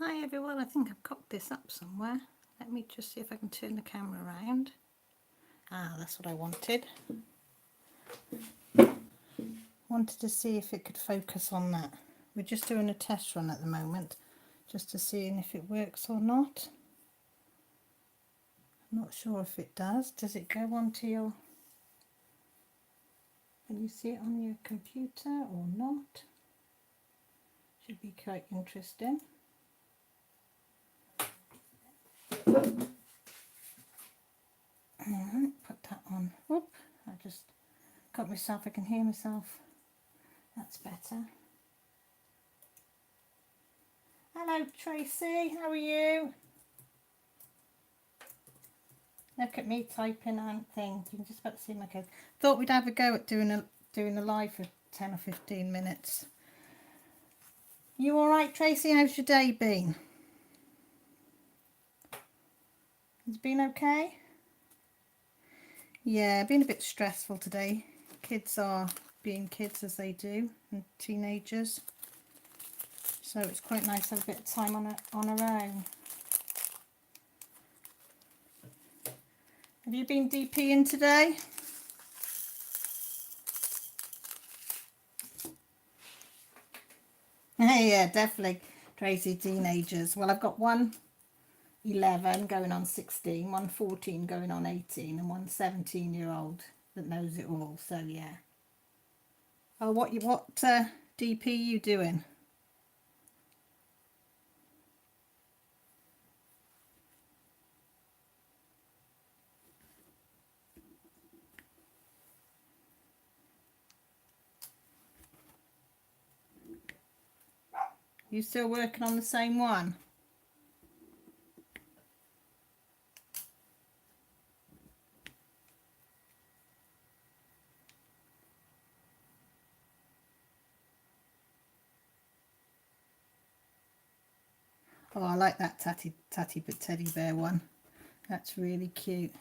Hi everyone, I think I've cocked this up somewhere. Let me just see if I can turn the camera around. Ah, that's what I wanted. Wanted to see if it could focus on that. We're just doing a test run at the moment, just to see if it works or not. I'm not sure if it does. Does it go onto your... Can you see it on your computer or not? Should be quite interesting. Alright, put that on. Whoop, I just got myself, I can hear myself. That's better. Hello Tracy, how are you? Look at me typing on things. You can just about see my code. Thought we'd have a go at doing a live for 10 or 15 minutes. You alright Tracy? How's your day been? It's been okay? Yeah, been a bit stressful today. Kids are being kids as they do, and teenagers. So it's quite nice to have a bit of time on our own. Have you been DPing today? Yeah, definitely. Tracy, teenagers. Well, I've got one 11 going on 16, one 14 going on 18, and one 17-year-old that knows it all. So yeah. Oh, what DP you doing? You still working on the same one? Oh, I like that tatty teddy bear one. That's really cute.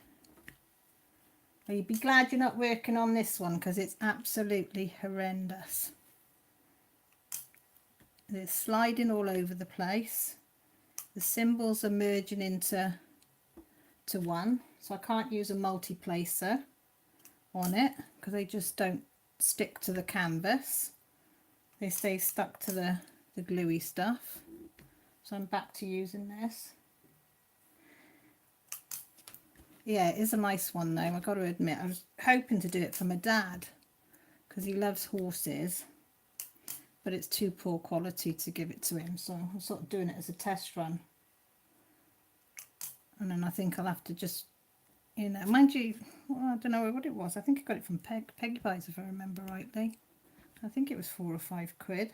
Well, you'd be glad you're not working on this one because it's absolutely horrendous. They're sliding all over the place. The symbols are merging into one, so I can't use a multi-placer on it because they just don't stick to the canvas. They stay stuck to the gluey stuff. So I'm back to using this. Yeah, it is a nice one though, I've got to admit. I was hoping to do it for my dad because he loves horses, but it's too poor quality to give it to him, so I'm sort of doing it as a test run. And then I think I'll have to just, you know, mind you, well, I don't know what it was. I think I got it from Peggy Pies if I remember rightly. I think it was 4 or 5 quid.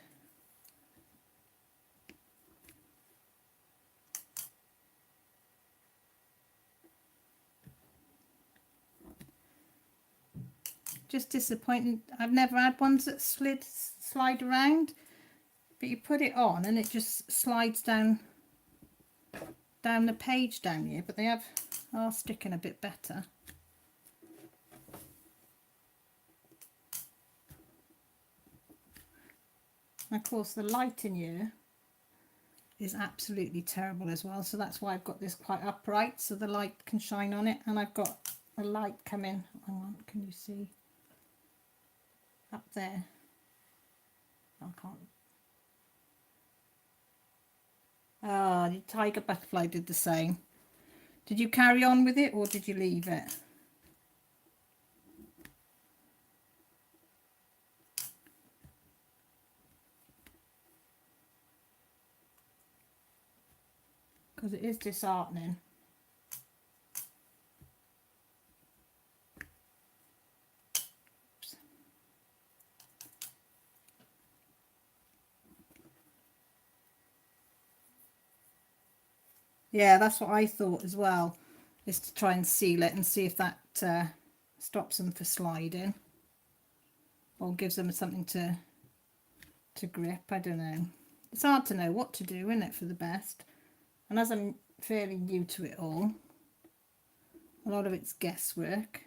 Just disappointing. I've never had ones that slide around, but you put it on and it just slides down the page down here, but they are sticking a bit better. And of course the light in here is absolutely terrible as well, so that's why I've got this quite upright so the light can shine on it, and I've got a light coming. Hang on, can you see up there? I can't. Ah, the tiger butterfly did the same. Did you carry on with it or did you leave it? Because it is disheartening. Yeah, that's what I thought as well, is to try and seal it and see if that stops them for sliding or gives them something to grip. I don't know. It's hard to know what to do, isn't it, for the best? And as I'm fairly new to it all, a lot of it's guesswork.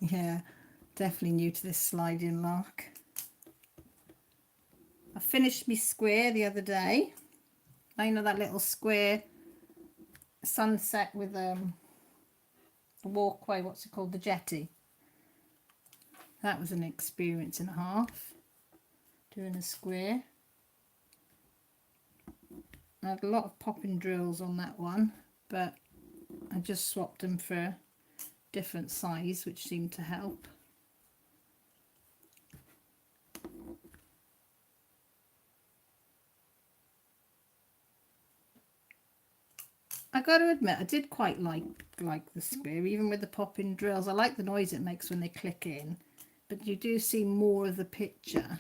Yeah, definitely new to this sliding lock. I finished my square the other day. I know that little square sunset with the walkway, what's it called, the jetty. That was an experience and a half, doing a square. I had a lot of popping drills on that one, but I just swapped them for different size, which seemed to help. I got to admit, I did quite like the square, even with the popping drills. I like the noise it makes when they click in, but you do see more of the picture.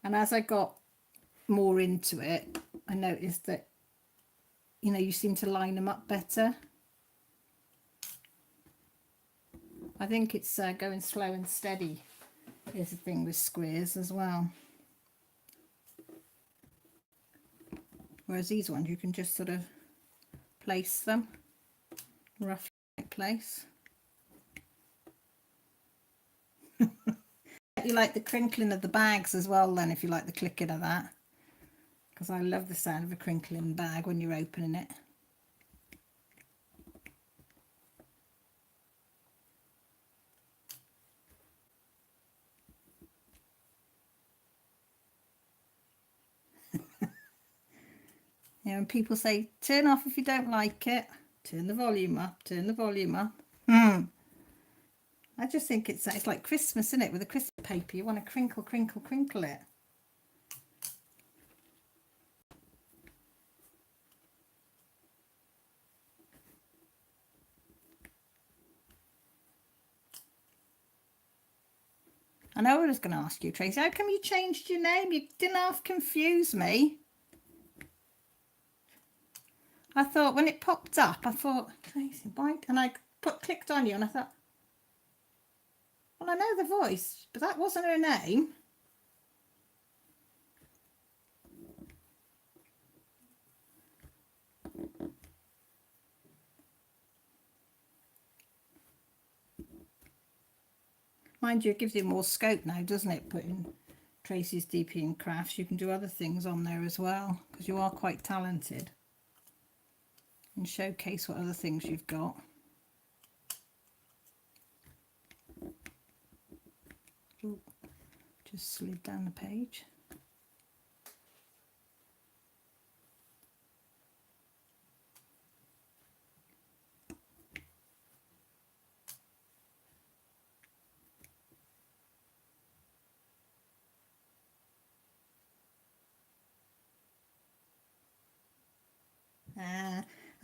And as I got more into it, I noticed that, you know, you seem to line them up better. I think it's going slow and steady is the thing with squares as well. Whereas these ones, you can just sort of place them roughly in place. You like the crinkling of the bags as well then, if you like the clicking of that, because I love the sound of a crinkling bag when you're opening it. You know, and people say turn off if you don't like it, turn the volume up, turn the volume up. I just think it's like Christmas, isn't it? With the Christmas paper, you want to crinkle, crinkle, crinkle it. I know I was going to ask you, Tracy, how come you changed your name? You didn't half confuse me. I thought when it popped up, I thought, Tracy, why? And I clicked on you and I thought, well, I know the voice, but that wasn't her name. Mind you, it gives you more scope now, doesn't it? Putting Tracy's DP and Crafts, you can do other things on there as well, because you are quite talented. And showcase what other things you've got. Ooh, just slid down the page.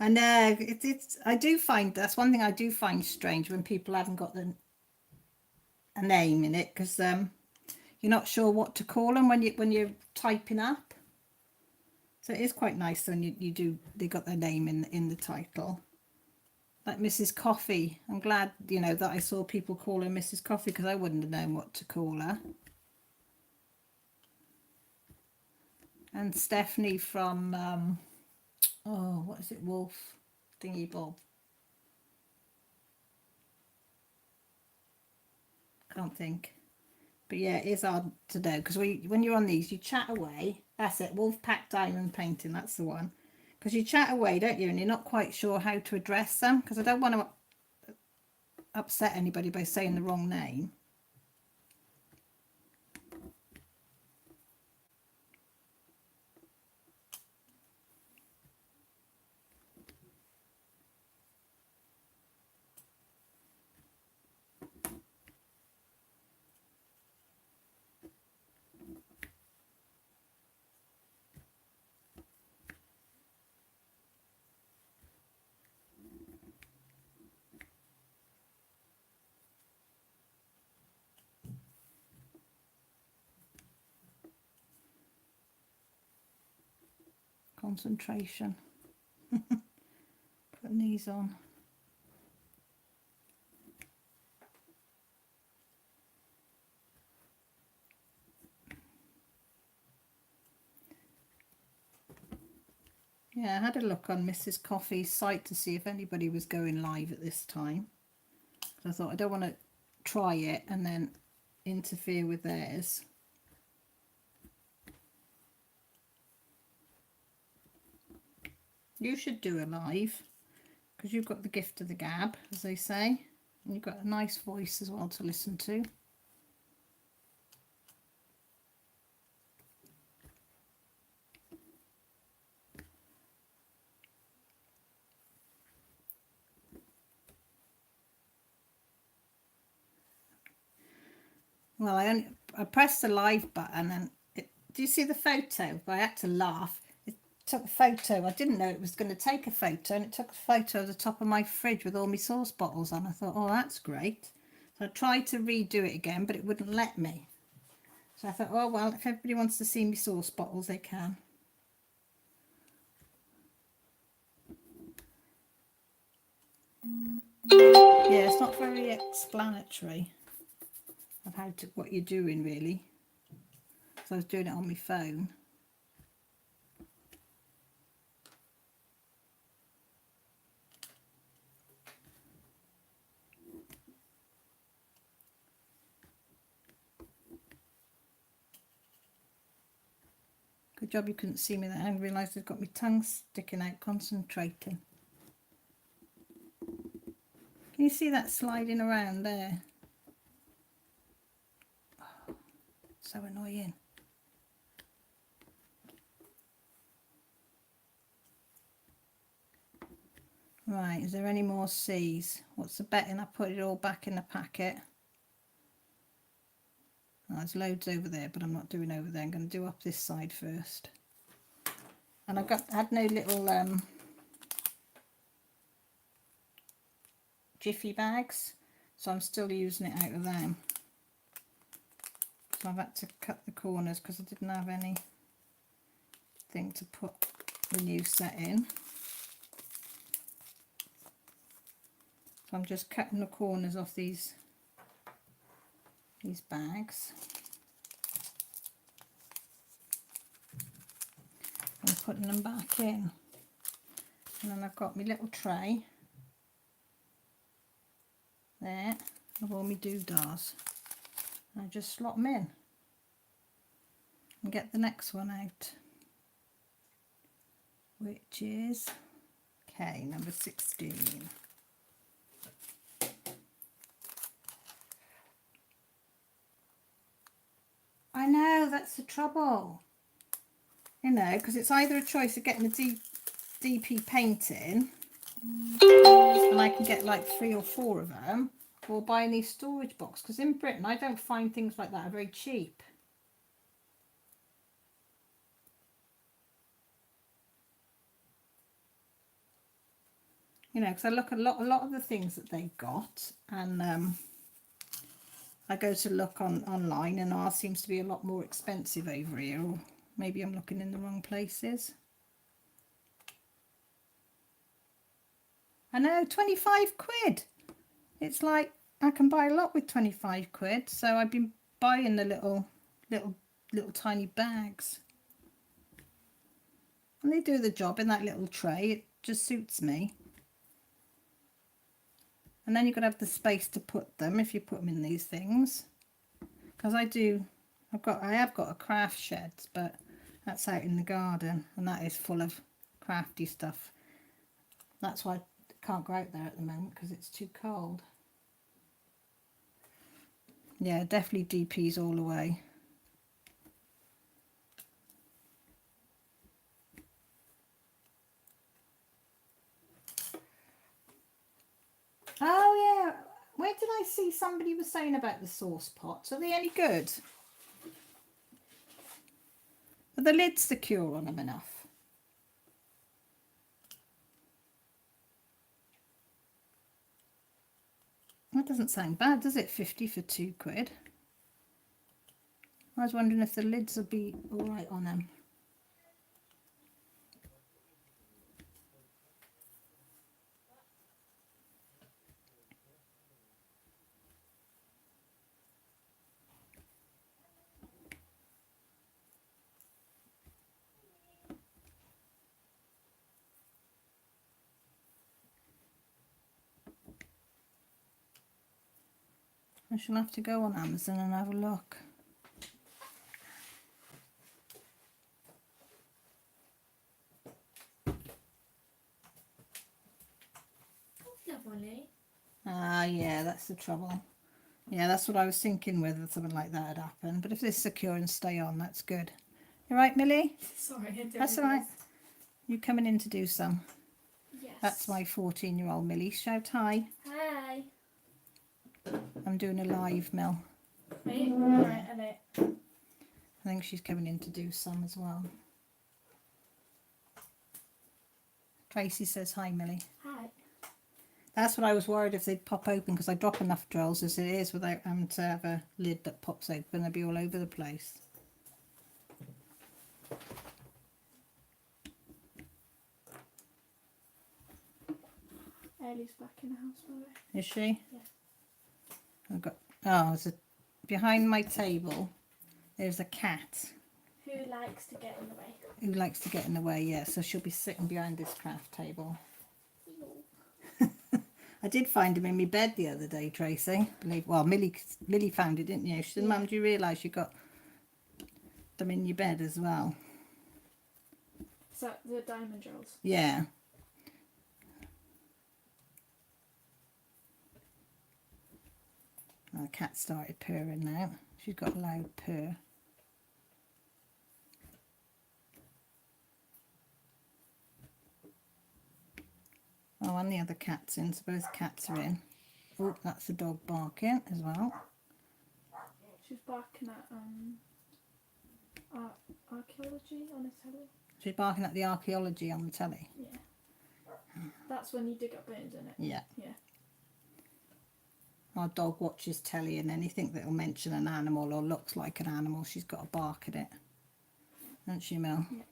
I know it's. I do find that's one thing I do find strange when people haven't got a name in it, because you're not sure what to call them when you're typing up. So it is quite nice when they got their name in the title. Like Mrs. Coffee. I'm glad, you know, that I saw people call her Mrs. Coffee, because I wouldn't have known what to call her. And Stephanie from oh, what is it, Wolf Thingy Bob. Can't think. But yeah, it is hard to know, because when you're on these, you chat away. That's it, Wolfpack Diamond Painting, that's the one. Because you chat away, don't you? And you're not quite sure how to address them, because I don't want to upset anybody by saying the wrong name. Concentration. Putting these on. Yeah, I had a look on Mrs. Coffee's site to see if anybody was going live at this time. I thought I don't want to try it and then interfere with theirs. You should do a live because you've got the gift of the gab, as they say, and you've got a nice voice as well to listen to. Well, I pressed the live button and do you see the photo? I had to laugh. It took a photo. I didn't know it was going to take a photo, and it took a photo of the top of my fridge with all my sauce bottles on. I thought, oh, that's great. So I tried to redo it again, but it wouldn't let me. So I thought, oh, well, if everybody wants to see my sauce bottles, they can. Yeah, it's not very explanatory of what you're doing, really. So I was doing it on my phone. Good job you couldn't see me there. I realised I've got my tongue sticking out concentrating. Can you see that sliding around there? Oh, so annoying. Right, is there any more C's? What's the betting? I put it all back in the packet. Oh, there's loads over there, but I'm not doing over there. I'm going to do up this side first. And I had no little jiffy bags, so I'm still using it out of them. So I've had to cut the corners because I didn't have anything to put the new set in. So I'm just cutting the corners off these bags and putting them back in. And then I've got my little tray there of all my doodahs. I just slot them in and get the next one out, which is K, number 16. I know, that's the trouble, you know, because it's either a choice of getting the DP painting and I can get like 3 or 4 of them, or buying these storage boxes, because in Britain I don't find things like that are very cheap. You know, because I look at a lot of the things that they've got, and I go to look online, and ours seems to be a lot more expensive over here, or maybe I'm looking in the wrong places. I know, 25 quid. It's like I can buy a lot with 25 quid, so I've been buying the little tiny bags. And they do the job in that little tray. It just suits me. And then you've got to have the space to put them if you put them in these things. Because I have got a craft shed, but that's out in the garden, and that is full of crafty stuff. That's why I can't go out there at the moment, because it's too cold. Yeah, definitely DPs all the way. Oh yeah, where did I see somebody was saying about the sauce pots? Are they any good? Are the lids secure on them enough? That doesn't sound bad, does it? 50 for 2 quid. I was wondering if the lids would be all right on them. I shall have to go on Amazon and have a look. Lovely. Ah, yeah, that's the trouble. Yeah, that's what I was thinking whether something like that had happened. But if it's secure and stay on, that's good. You right, Millie? Sorry, I didn't That's all right. realise. You coming in to do some? Yes. That's my 14-year-old Millie. Shout hi. Hi. I'm doing a live, Mel. Wait, alright, edit. I think she's coming in to do some as well. Tracy says hi, Millie. Hi. That's what I was worried if they'd pop open, because I drop enough drills as it is without having to have a lid that pops open. They'd be all over the place. Ellie's back in the house, by the way. Is she? Yeah. I've got, oh, there's a, behind my table, there's a cat Who likes to get in the way? who likes to get in the way, yeah, so she'll be sitting behind this craft table. I did find him in my bed the other day, Tracy. Well, Millie found it, didn't you? She said, Yeah. Mum, do you realise you got them in your bed as well? Is that the diamond drills? Yeah. The cat started purring now. She's got a loud purr. Oh, and the other cat's in, so both cats are in. Oh, that's the dog barking as well. She's barking at archaeology on a telly. She's barking at the archaeology on the telly. Yeah. That's when you dig up bones, isn't it? Yeah. Yeah. Our dog watches telly, and anything that will mention an animal or looks like an animal, she's got to bark at it. Don't she, Mel? Yeah.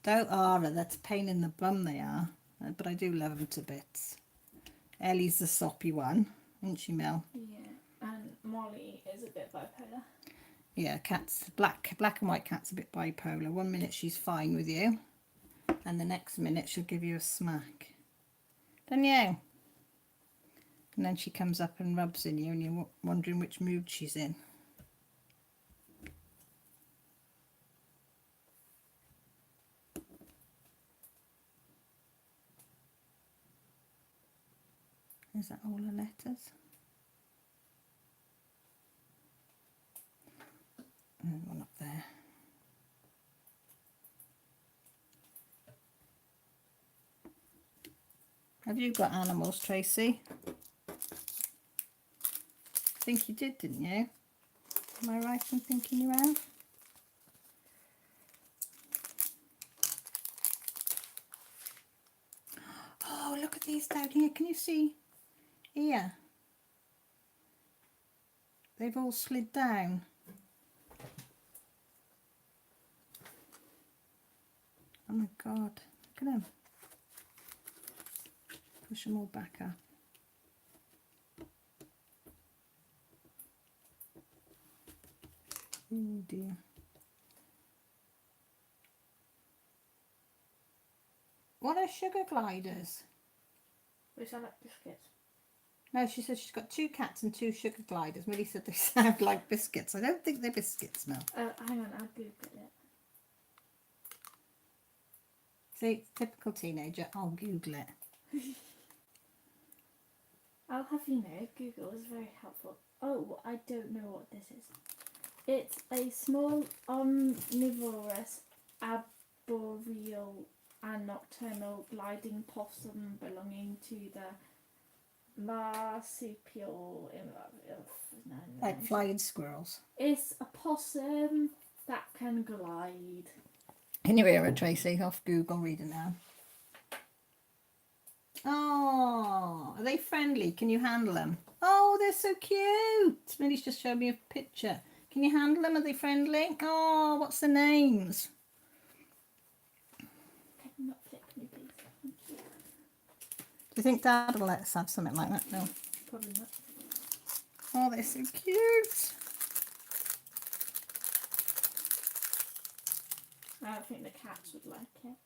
Don't Ara, that's a pain in the bum they are. But I do love them to bits. Ellie's the soppy one, isn't she, Mel? Yeah. And Molly is a bit bipolar. Yeah, cats, black and white cat's a bit bipolar. 1 minute she's fine with you, and the next minute she'll give you a smack. Don't you? And then she comes up and rubs in you, and you're wondering which mood she's in. Is that all the letters? There's one up there. Have you got animals, Tracy? I think you did, didn't you? Am I right in thinking you have? Oh, look at these down here. Can you see here? They've all slid down. Oh my God, look at them. Push them all back up. Oh dear. What are sugar gliders? They sound like biscuits. No, she said she's got 2 cats and 2 sugar gliders. Millie said they sound like biscuits. I don't think they're biscuits, Mel. Hang on, I'll Google it. See, typical teenager. I'll Google it. I'll have you know, Google is very helpful. Oh, I don't know what this is. It's a small omnivorous arboreal and nocturnal gliding possum belonging to the marsupial. Like flying squirrels. It's a possum that can glide. Can you hear her, Tracy? Off Google reading now. Oh, are they friendly? Can you handle them? Oh, they're so cute. Millie's just showed me a picture. Can you handle them? Are they friendly? Oh, what's the names? Can you not flick me, please? Thank you. Do you think Dad will let us have something like that? No. Probably not. Oh, they're so cute. I don't think the cats would like it.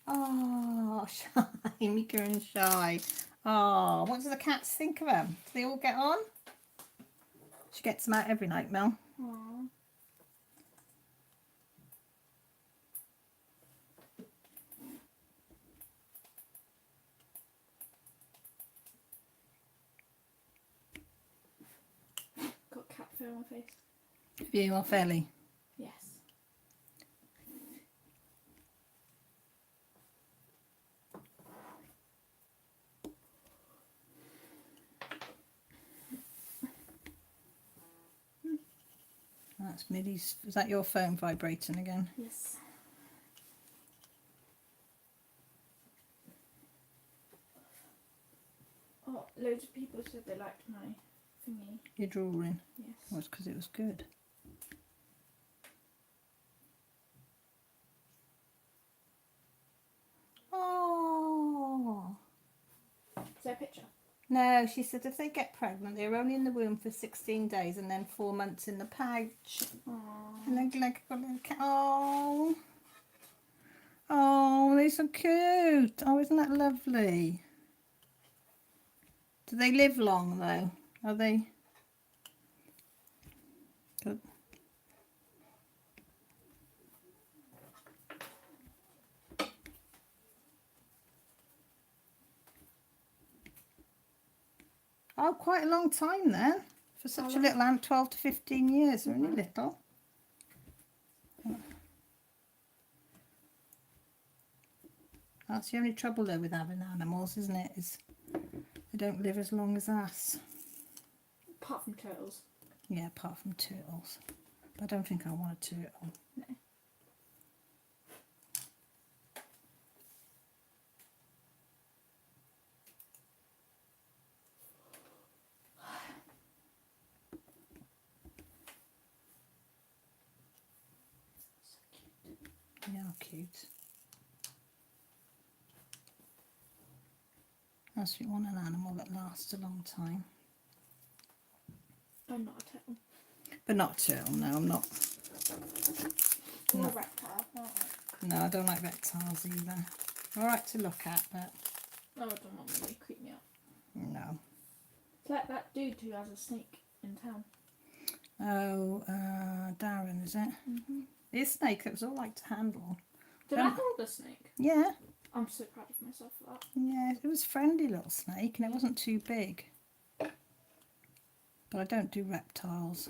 Oh, Shy, Mika and Shy. Oh, what do the cats think of them? Do they all get on? She gets them out every night, Mel. Aww. Got cat fur on my face. You are fairly. Yes. That's Millie's. Is that your phone vibrating again? Yes. Oh, loads of people said they liked my thingy. Your drawing. Yes. Well, it's because it was good. Oh. Is there a picture? No, she said if they get pregnant, they're only in the womb for 16 days and then 4 months in the pouch. Aww. And then like a little cat. Oh. Oh, they're so cute. Oh, isn't that lovely? Do they live long though? Are they? Good. Oh, quite a long time then. For such a long? little ant, 12 to 15 years. They're only little. That's the only trouble though with having animals, isn't it? Is they don't live as long as us. Apart from turtles. Yeah, apart from turtles. But I don't think I want a turtle. No. They are cute. That's what you want, an animal that lasts a long time. I'm not a turtle. But not a turtle, no, I'm not. Or No. a reptile. No, I don't like reptiles either. Alright to look at, but Oh, I don't want them. They creep me out. no. It's like that dude who has a snake in town. Oh, Darren, is it? Mm-hmm. His snake that was all like to handle. Did I hold the snake? Yeah, I'm so proud of myself for that. yeah, it was a friendly little snake and it wasn't too big. But I don't do reptiles.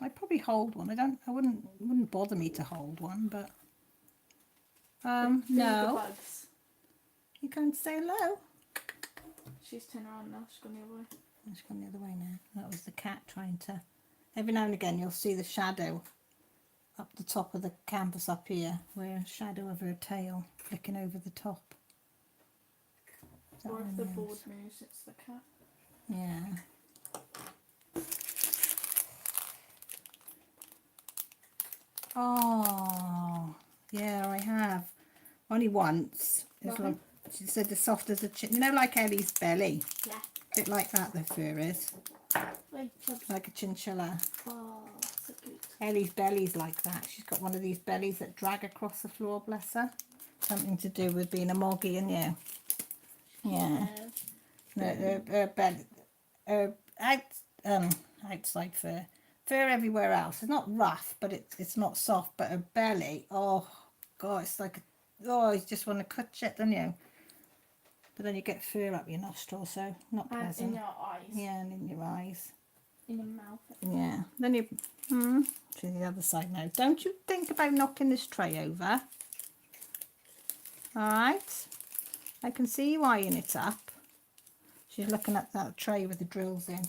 I'd probably hold one. I wouldn't bother me to hold one, but The no. bugs. You can't say hello. She's turned around now. She's gone the other way. It's gone the other way now. That was the cat trying to. Every now and again, you'll see the shadow up the top of the canvas up here, where a shadow of her tail flicking over the top. Is that Or her if the nose? board moves, it's the cat. Yeah. Oh, yeah, I have. Only once. It's What? like, she said as soft as a chin. You know, like Ellie's belly. Yeah. A bit like that, the fur is. Wait, just... Like a chinchilla. Oh, so cute. Ellie's belly's like that. She's got one of these bellies that drag across the floor, bless her. Something to do with being a moggy, and yeah. Yeah. Her belly, outside fur. Fur everywhere else. It's not rough, but it's not soft. But her belly, oh god, it's like, oh, you just want to cut it, don't you? But then you get fur up your nostril, so not And pleasant. in your eyes. Yeah, and in your eyes. In your mouth. Yeah. Then you to the other side now. Don't you think about knocking this tray over. Alright. I can see you eyeing it up. She's looking at that tray with the drills in.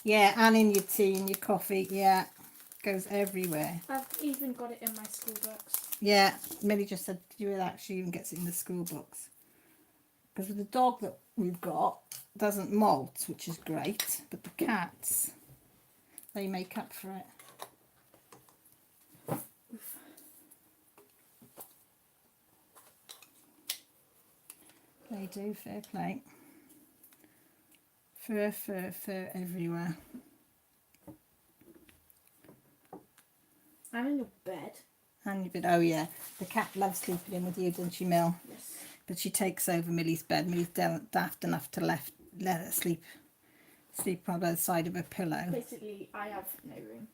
Yeah, and in your tea and your coffee. Yeah. Goes everywhere. I've even got it in my school books. Yeah. Millie just said you were that she even gets it in the school books. Because with the dog that we've got doesn't molt, which is great, but the cats, they make up for it. They do, fair play. Fur everywhere. I'm in your bed. And you've been, oh yeah, the cat loves sleeping in with you, doesn't she, Mill? Yes. But she takes over Millie's bed. Millie's daft enough to let her sleep on the side of her pillow. Basically, I have no room.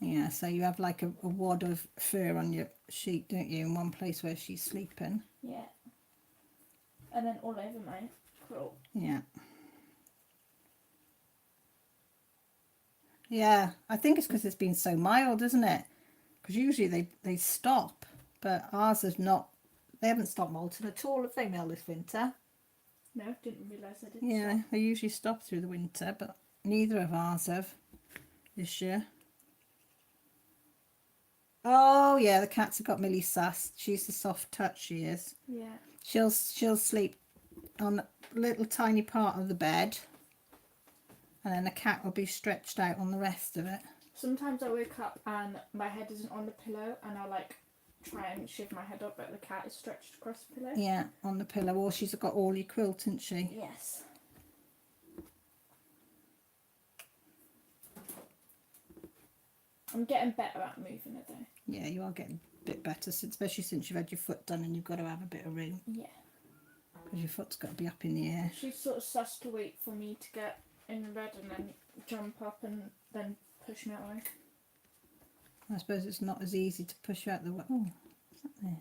Yeah, so you have like a wad of fur on your sheet, don't you, in one place where she's sleeping. Yeah. And then all over my quilt. Yeah. Yeah, I think it's because it's been so mild, isn't it? Because usually they stop, but ours have not. They haven't stopped molting at all, have they, Mel, this winter? No, didn't realise I did. Yeah, stop. they usually stop through the winter, but neither of ours have this year. Oh yeah, the cats have got Millie sussed. She's the soft touch, she is. Yeah. She'll sleep on a little tiny part of the bed, and then the cat will be stretched out on the rest of it. Sometimes I wake up and my head isn't on the pillow, and I'll like try and shift my head up, but the cat is stretched across the pillow. Yeah, on the pillow. Or she's got all your quilt, hasn't she? Yes. I'm getting better at moving it though. Yeah, you are getting a bit better, especially since you've had your foot done and you've got to have a bit of room Yeah. because your foot's got to be up in the air. She's sort of sussed to wait for me to get in the bed and then jump up and then push me out away. I suppose it's not as easy to push you out the way. Oh, what's that there?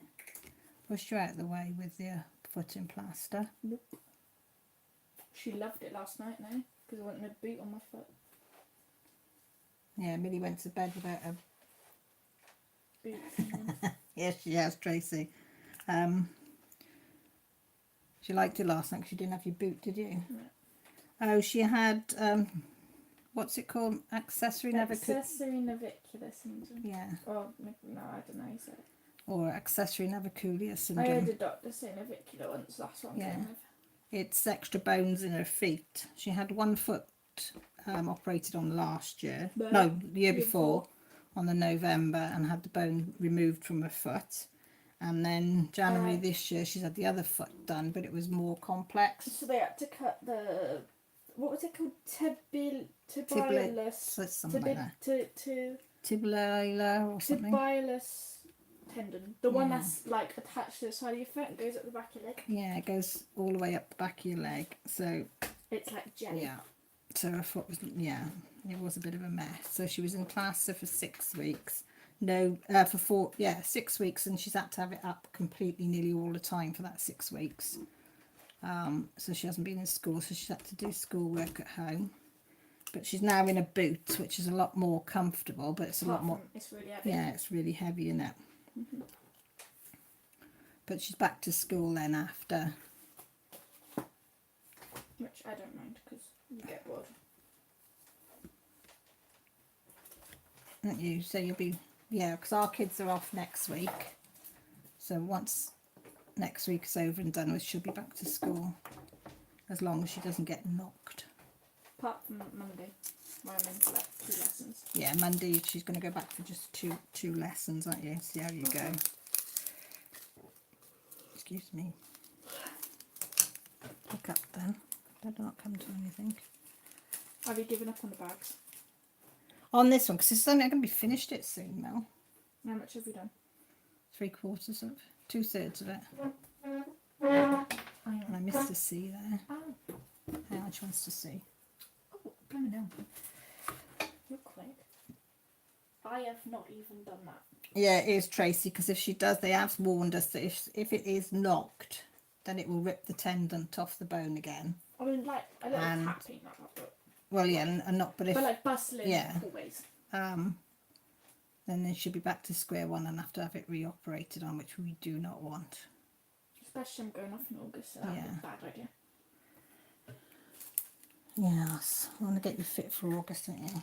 Push you out the way with your foot in plaster. Nope. She loved it last night now because I wanted a boot on my foot. Yeah, Millie went to bed without a... Boot. Yes, she has, Tracy. She liked it last night because you didn't have your boot, did you? No. Oh, she had, what's it called? Accessory navicular... Accessory navicular syndrome. Yeah, Oh, no, I don't know how you say it. or accessory navicular I syndrome. heard a doctor say navicular once, that's what I'm Yeah. going with. It's extra bones in her feet. She had one foot operated on last year. No, the year before, on the November, and had the bone removed from her foot. And then January this year, she's had the other foot done, but it was more complex. So they had to cut the, what was it called? Tibialis, something like that. Tibialis or something. Tibialis tendon. The one that's like attached to the side of your foot and goes up the back of your leg. Yeah, it goes all the way up the back of your leg. So, It's like jelly. yeah. So her foot was, yeah, it was a bit of a mess. So she was in plaster for 6 weeks. No, for 6 weeks, and she's had to have it up completely nearly all the time for that 6 weeks. So she hasn't been in school, so she's had to do schoolwork at home. But she's now in a boot, which is a lot more comfortable, but it's a lot more... It's really heavy. Yeah, it's really heavy in it. But she's back to school then after. Which I don't mind because you get bored. Don't you? So you'll be... Yeah, because our kids are off next week. So once next week is over and done with, she'll be back to school. As long as she doesn't get knocked. Apart from Monday, where I'm in for like 2 lessons. Yeah, Monday she's going to go back for just two lessons, aren't you? See how you go. Excuse me. Look up then. Better not come to anything. Have you given up on the bags? On this one, because it's only going to be finished it soon, Mel. How much have you done? 3/4 of, 2/3 of it. Oh, And I missed a C there. oh, How much wants to see? oh, blimey no. You're quick. I have not even done that. Yeah, it is Tracy, because if she does, they have warned us that if it is knocked, then it will rip the tendon off the bone again. I mean, like a little And- tapping that, but Well, yeah, and not, but if like bustling yeah. always. then they should be back to square one and have to have it reoperated on, which we do not want. Especially I'm going off in August, so that'd be Yeah. a bad idea. Yes, I want to get you fit for August, don't you?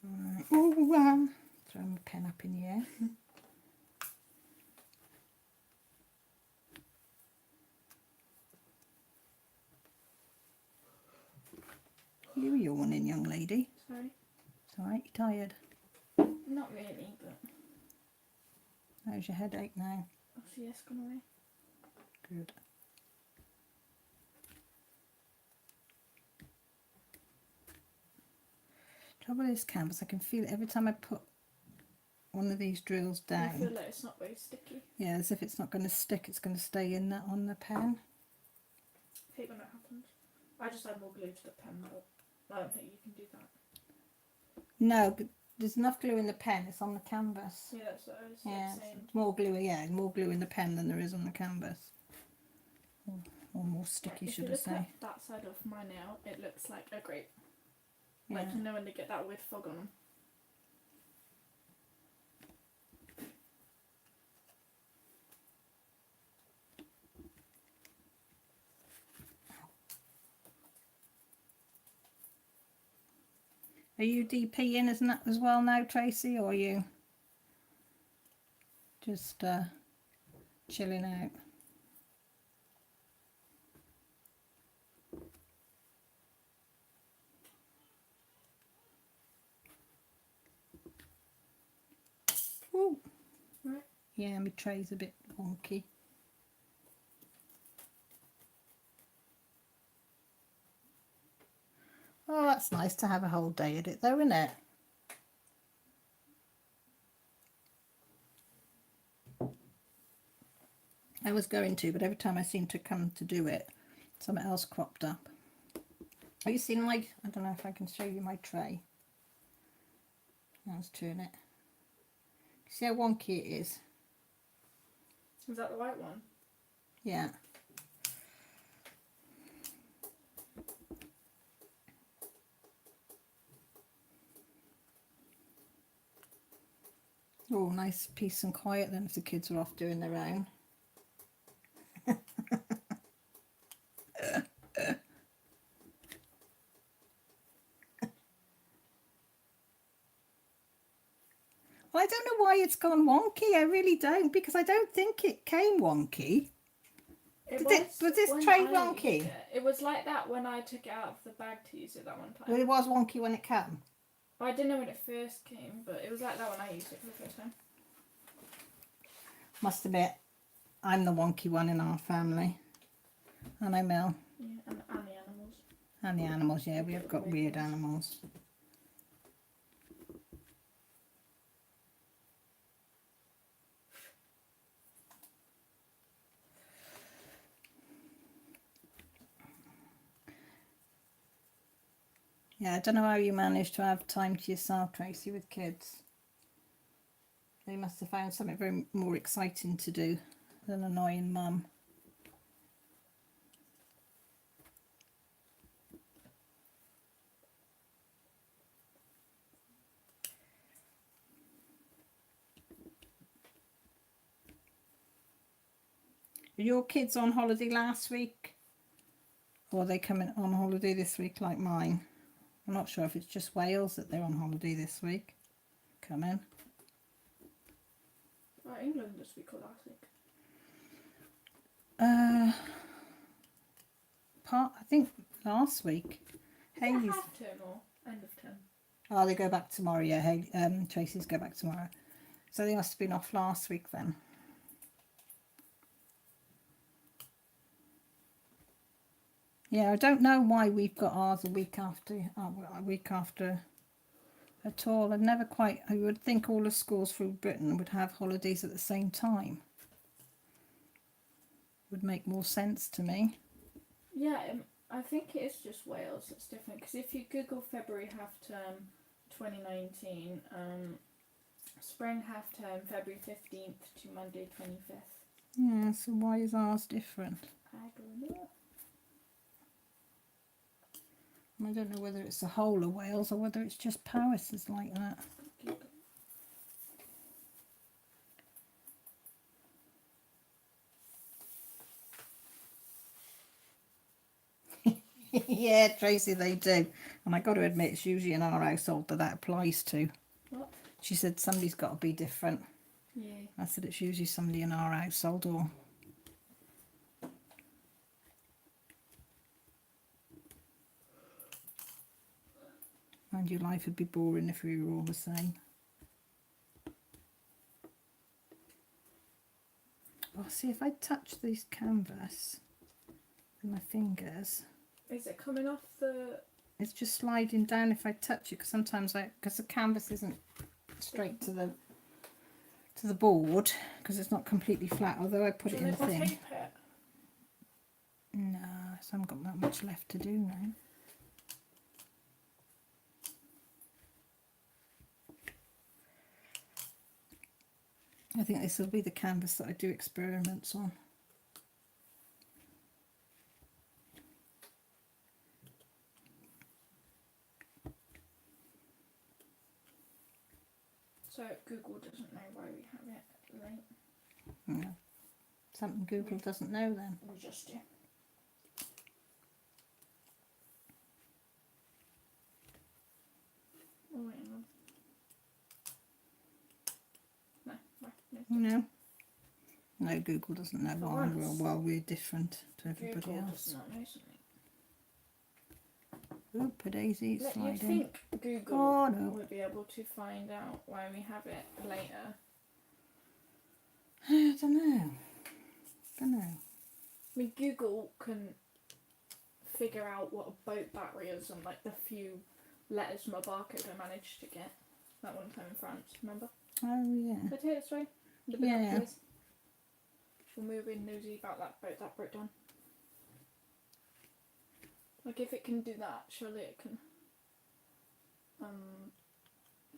Right. Oh, throw my pen up in the air. You yawning, young lady. Sorry. alright, you tired? Not really, but How's your headache now? oh, see, it's gone away. Good. Trouble is, canvas, I can feel it every time I put one of these drills I down. feel like it's not very sticky. Yeah, as if it's not going to stick, it's going to stay in that on the pen. I hate when that happens. I just add more glue to the pen, but I don't think you can do that. No, but there's enough glue in the pen, it's on the canvas. Yeah, that's what I was Yeah, saying. it's more glue, yeah, more glue in the pen than there is on the canvas. Or more sticky, If should you I look say. at that side of my nail, it looks like a grape. Yeah. Like, you know when they get that weird fog on them. Are you DPing isn't that as well now, Tracy, or are you just chilling out? Ooh. Right. Yeah, my tray's a bit wonky. Oh, that's nice to have a whole day at it though, isn't it? I was going to, but every time I seem to come to do it, something else cropped up. Have you seen my, I don't know if I can show you my tray. Let's turn it. See how wonky it is? Is that the white one? Yeah. Oh, nice peace and quiet then if the kids are off doing their own. Well, I don't know why it's gone wonky. I really don't, because I don't think it came wonky. Was this when tray I wonky? used it was like that when I took it out of the bag to use it that one time. Well, it was wonky when it came. I didn't know when it first came, but it was like that when I used it for the first time. Must admit, I'm the wonky one in our family. And I Mel. Yeah, and the animals. And the animals, yeah, we have got weird animals. Yeah, I don't know how you manage to have time to yourself, Tracy, with kids. They must have found something very more exciting to do than annoying mum. Were your kids on holiday last week? Or are they coming on holiday this week like mine? I'm not sure if it's just Wales that they're on holiday this week. Coming. England this week or last week? I think last week. Is it Haley's. half term or end of term? Oh, they go back tomorrow. Yeah, Tracy's go back tomorrow. So they must have been off last week then. Yeah, I don't know why we've got ours a week after at all. I would think all the schools through Britain would have holidays at the same time. Would make more sense to me. Yeah, I think it is just Wales that's different, because if you Google February half term 2019, spring half term February 15th to Monday 25th. Yeah, so why is ours different? I don't know. I don't know whether it's the whole of Wales or whether it's just Powys is like that. Yeah, Tracy, they do. And I got to admit, it's usually in our household that applies to. What? She said somebody's got to be different. Yeah. I said it's usually somebody in our household or... find your life would be boring if we were all the same. Oh, see, if I touch these canvas with my fingers, Is it coming off the... it's just sliding down if I touch it, because sometimes because the canvas isn't straight to the board, because it's not completely flat, although I put it in the thing. tape it? No, so I haven't got that much left to do now. I think this will be the canvas that I do experiments on. So Google doesn't know why we have it late. No. Something Google doesn't know then. We just do. Oh, wait, no. No. No. No, Google doesn't know why we're different to everybody Google else. does not know something. Oop, a daisy, it's You'd sliding. think Google Oh, no. would be able to find out why we have it later. I don't know. Don't know. I mean, Google can figure out what a boat battery is and like the few letters from a barcode I managed to get that one time in France. Remember? Oh yeah. Did I tell you that story? The big Yeah. place. She'll move in nosy about that boat that broke down. Like if it can do that, surely it can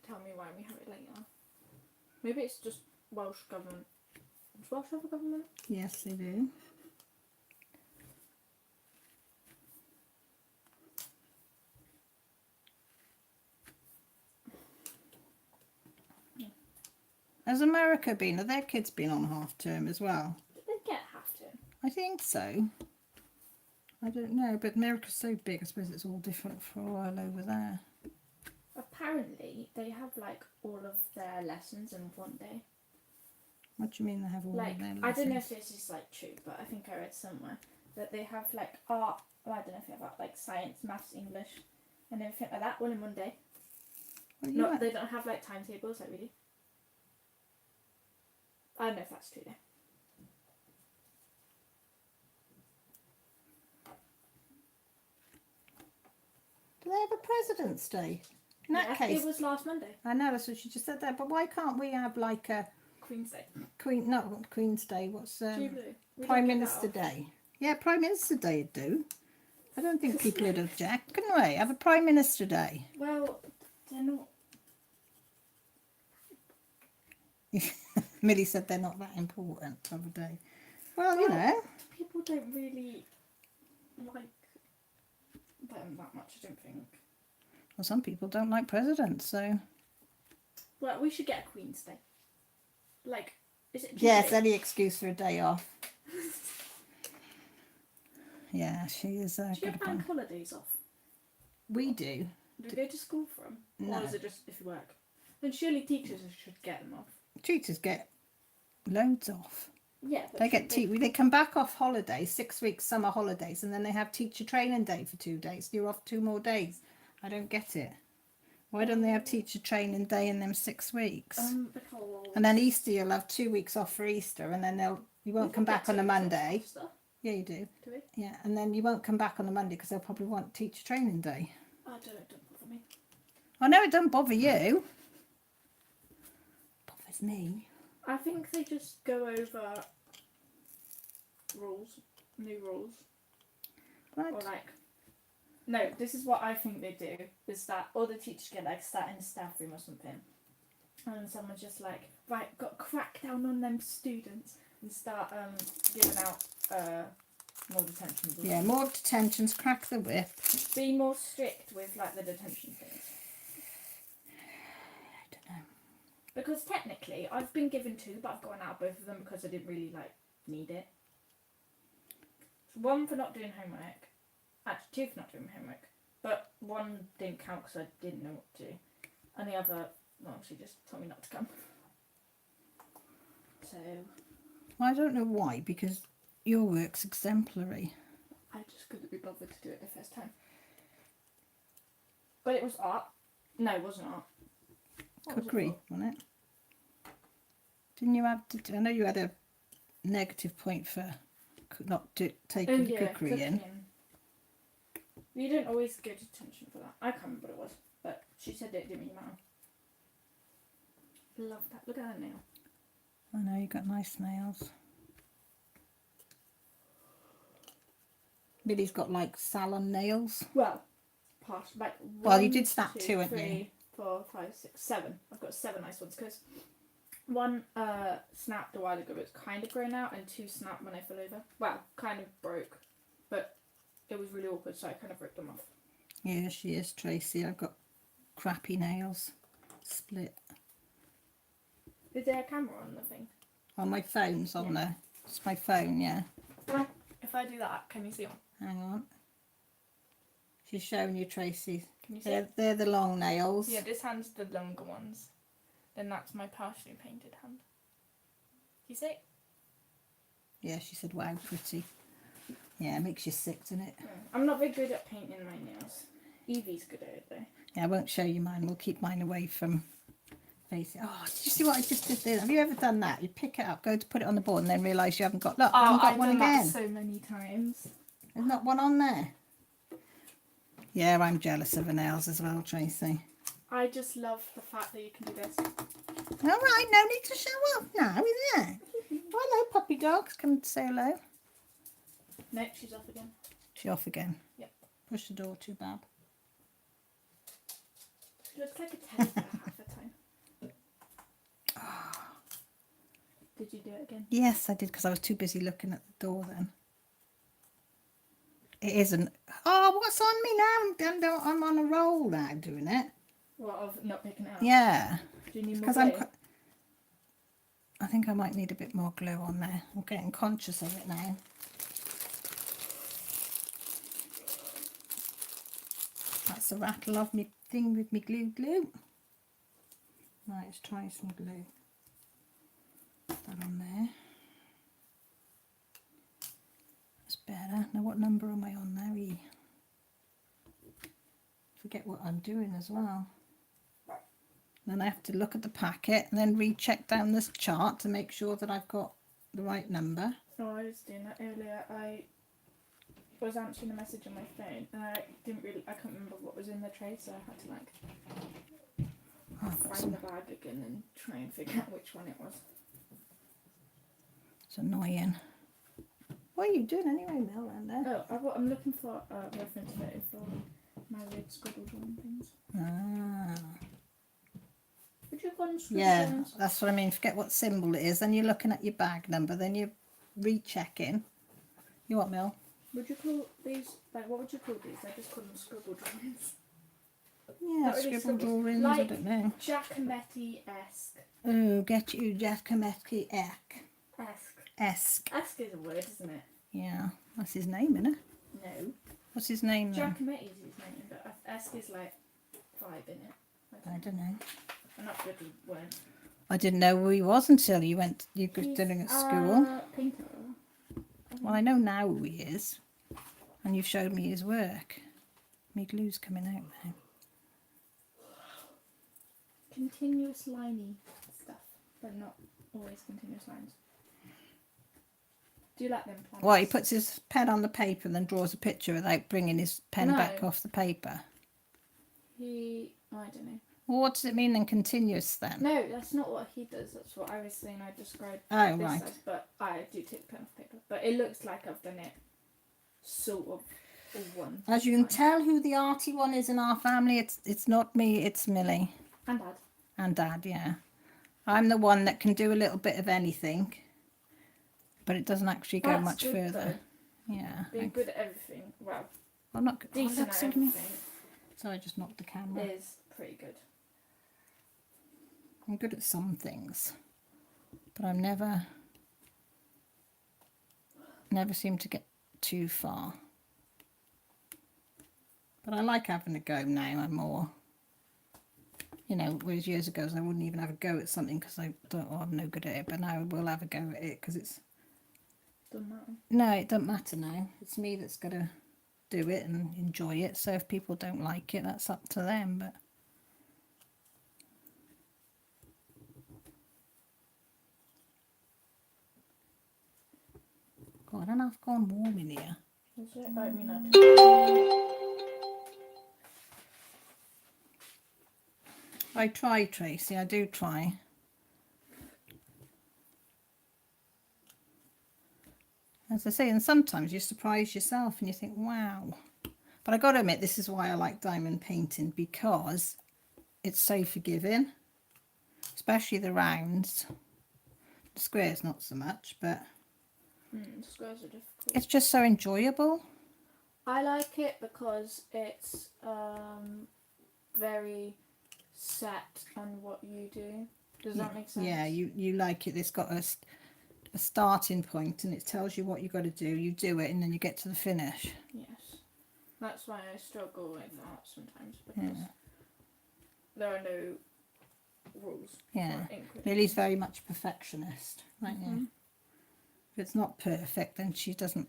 tell me why we have it later. Maybe it's just Welsh government. Does Welsh have a government? Yes, they do. Has America been? Have their kids been on half term as well? Did they get half term? I think so. I don't know, but America's so big, I suppose it's all different for a while over there. Apparently, they have like all of their lessons in one day. What do you mean they have all Like, of their lessons? I don't know if this is like true, but I think I read somewhere that they have like art, well, I don't know if they have art, like science, maths, English, and everything like that all in one day. Well, No, yeah. they don't have like timetables like we do. I don't know if that's true though. Do they have a President's Day? In that Yeah, case, it was last Monday. I know that's what she just said there. But why can't we have like a Queen's Day. not Queen's Day? What's Jubilee. We Prime don't get that Minister off. Day? Yeah, Prime Minister Day would do. I don't think people would object, couldn't we? Have a Prime Minister Day. Well, they're not. Millie said they're not that important the other day. Well, you know. People don't really like them that much, I don't think. Well, some people don't like presidents, so. Well, we should get a Queen's Day. Like, is it? Yes, Jubilee? any excuse for a day off. Yeah, she is Do you good have bank one. holidays off? We do. Do you go to school for them? No. Or is it just if you work? Then surely teachers should get them off. Teachers get loads off. Yeah, but They get should they come back off holidays, 6 weeks summer holidays, and then they have teacher training day for 2 days. You're off 2 more days. I don't get it. Why don't they have teacher training day in them 6 weeks? because And then Easter, you'll have 2 weeks off for Easter, and then you won't come back on a Monday. Stuff, Yeah, you do. do we? Yeah, and then you won't come back on a Monday because they'll probably want teacher training day. I don't bother me. I know it doesn't bother you. Bothers me. I think they just go over rules, new rules, But or like. No, this is what I think they do, is that all the teachers get like sat in a staff room or something, and then someone's just like, right, got to crack down on them students and start giving out more detentions. or yeah, something. more detentions, crack the whip. Be more strict with like the detention things. I don't know. Because technically, I've been given 2, but I've gotten out both of them because I didn't really like need it. One for not doing homework, actually 2 for not doing homework, but one didn't count because I didn't know what to do, and the other, well, she just told me not to come. So I don't know why, because your work's exemplary. I just couldn't be bothered to do it the first time. But it was art, No, it wasn't art. What was it Cookery, for? wasn't it? Didn't you have to? I know you had a negative point for not taking the cookery in. cooking. You didn't always get attention for that. I can't remember what it was, but she said it didn't really matter. Love that. Look at that nail. I know you got nice nails. Billy's got like salon nails. Well, past like. Well, you 1, did snap 2, two, hadn't you? 3, 4, 5, 6, 7. I've got 7 nice ones because one snapped a while ago. It's kind of grown out, and 2 snapped when I fell over. Well, kind of broke, but it was really awkward, so I kind of ripped them off. Yeah, she is, Tracy. I've got crappy nails. Split. Is there a camera on the thing? On my phone's on there. It's my phone, yeah. If I do that, can you see them? Hang on. She's showing you, Tracy. Can you see? They're the long nails. Yeah, this hand's the longer ones. Then that's my partially painted hand. You see? Yeah, she said, wow, pretty. Yeah, it makes you sick, doesn't it? Yeah. I'm not very good at painting my nails. Evie's good at it though. Yeah, I won't show you mine. We'll keep mine away from face. Oh, did you see what I just did there? Have you ever done that? You pick it up, go to put it on the board, and then realise you haven't got. Look, I haven't got I've one done that again. so many times. There's not one on there. Yeah, I'm jealous of her nails as well, Tracy. I just love the fact that you can do this. All right, no need to show off now, is there? Hello, puppy dogs. Come to say hello. No, she's off again. She off again. Yep. Push the door to Bab. She looks like a teddy bear half the time. Did you do it again? Yes, I did because I was too busy looking at the door then. It isn't. Oh, what's on me now? I'm on a roll now doing it. What, of not picking it up? Yeah, Do you need more because glue? I think I might need a bit more glue on there. I'm getting conscious of it now. That's the rattle of me thing with me glue. Right, let's try some glue. Put that on there. That's better. Now what number am I on now? E. Forget what I'm doing as well. Then I have to look at the packet and then recheck down this chart to make sure that I've got the right number. Oh, I was doing that earlier. I was answering a message on my phone and I couldn't remember what was in the tray, so I had to like Oh, I've got find some, the bag again and try and figure out which one it was. it's annoying. What are you doing anyway, Mel, around there? Oh, I'm looking for a reference photo for my weird scribble drawing things. Ah. Would you call them scribble Yeah, drawings? that's what I mean. Forget what symbol it is. Then you're looking at your bag number. Then you're rechecking. You what, Mel? Would you call these, like, what would you call these? I just call them scribble drawings. Yeah, Not really scribble scribbles. drawings. I Like- don't know. Giacometti-esque. Oh, get you, Giacometti Esque. Esque. Esque. Esque is a word, isn't it? Yeah, that's his name, isn't it? No. What's his name then? Giacometti is his name, but esque is like vibe in it. I don't know. I'm not good with words. I didn't know who he was until you were doing at school. Painter. Well, I know now who he is, and you've showed me his work. My glue's coming out now. Continuous liney stuff, but not always continuous lines. Do you like them plants? Well, he puts his pen on the paper and then draws a picture without bringing his pen No. back off the paper. I don't know. Well, what does it mean then, continuous then? No, that's not what he does. That's what I was saying. I described Oh, this right. as, but I do take the pen off paper. But it looks like I've done it sort of all one. As you can time. tell who the arty one is in our family, it's not me, it's Millie And Dad. and Dad, yeah. I'm the one that can do a little bit of anything, but it doesn't actually go That's much good, further. Yeah. Being good at everything, well, I'm not good. Oh, decent look, at something- everything Sorry, I just knocked the camera. is pretty good. I'm good at some things, but I'm never seem to get too far. But I like having a go now. I'm more, whereas years ago I wouldn't even have a go at something because I thought, oh, I'm no good at it. But now I will have a go at it because it's, Doesn't matter. no, it doesn't matter now. It's me that's got to do it and enjoy it. So if people don't like it, that's up to them. But God, I don't know if I've gone warm in here. Is it? I mean, I try, Tracy, I do try. As I say, and sometimes you surprise yourself and you think, wow. But I got to admit, this is why I like diamond painting, because it's so forgiving, especially the rounds. The squares not so much, but squares are difficult. it's just so enjoyable. I like it because it's very set on what you do. Does that make sense? Yeah, you like it. It's got a starting point and it tells you what you've got to do. You do it and then you get to the finish. Yes. That's why I struggle with that sometimes, because there are no rules. Yeah. For ink creation. Lily's very much perfectionist, right now. If it's not perfect, then she doesn't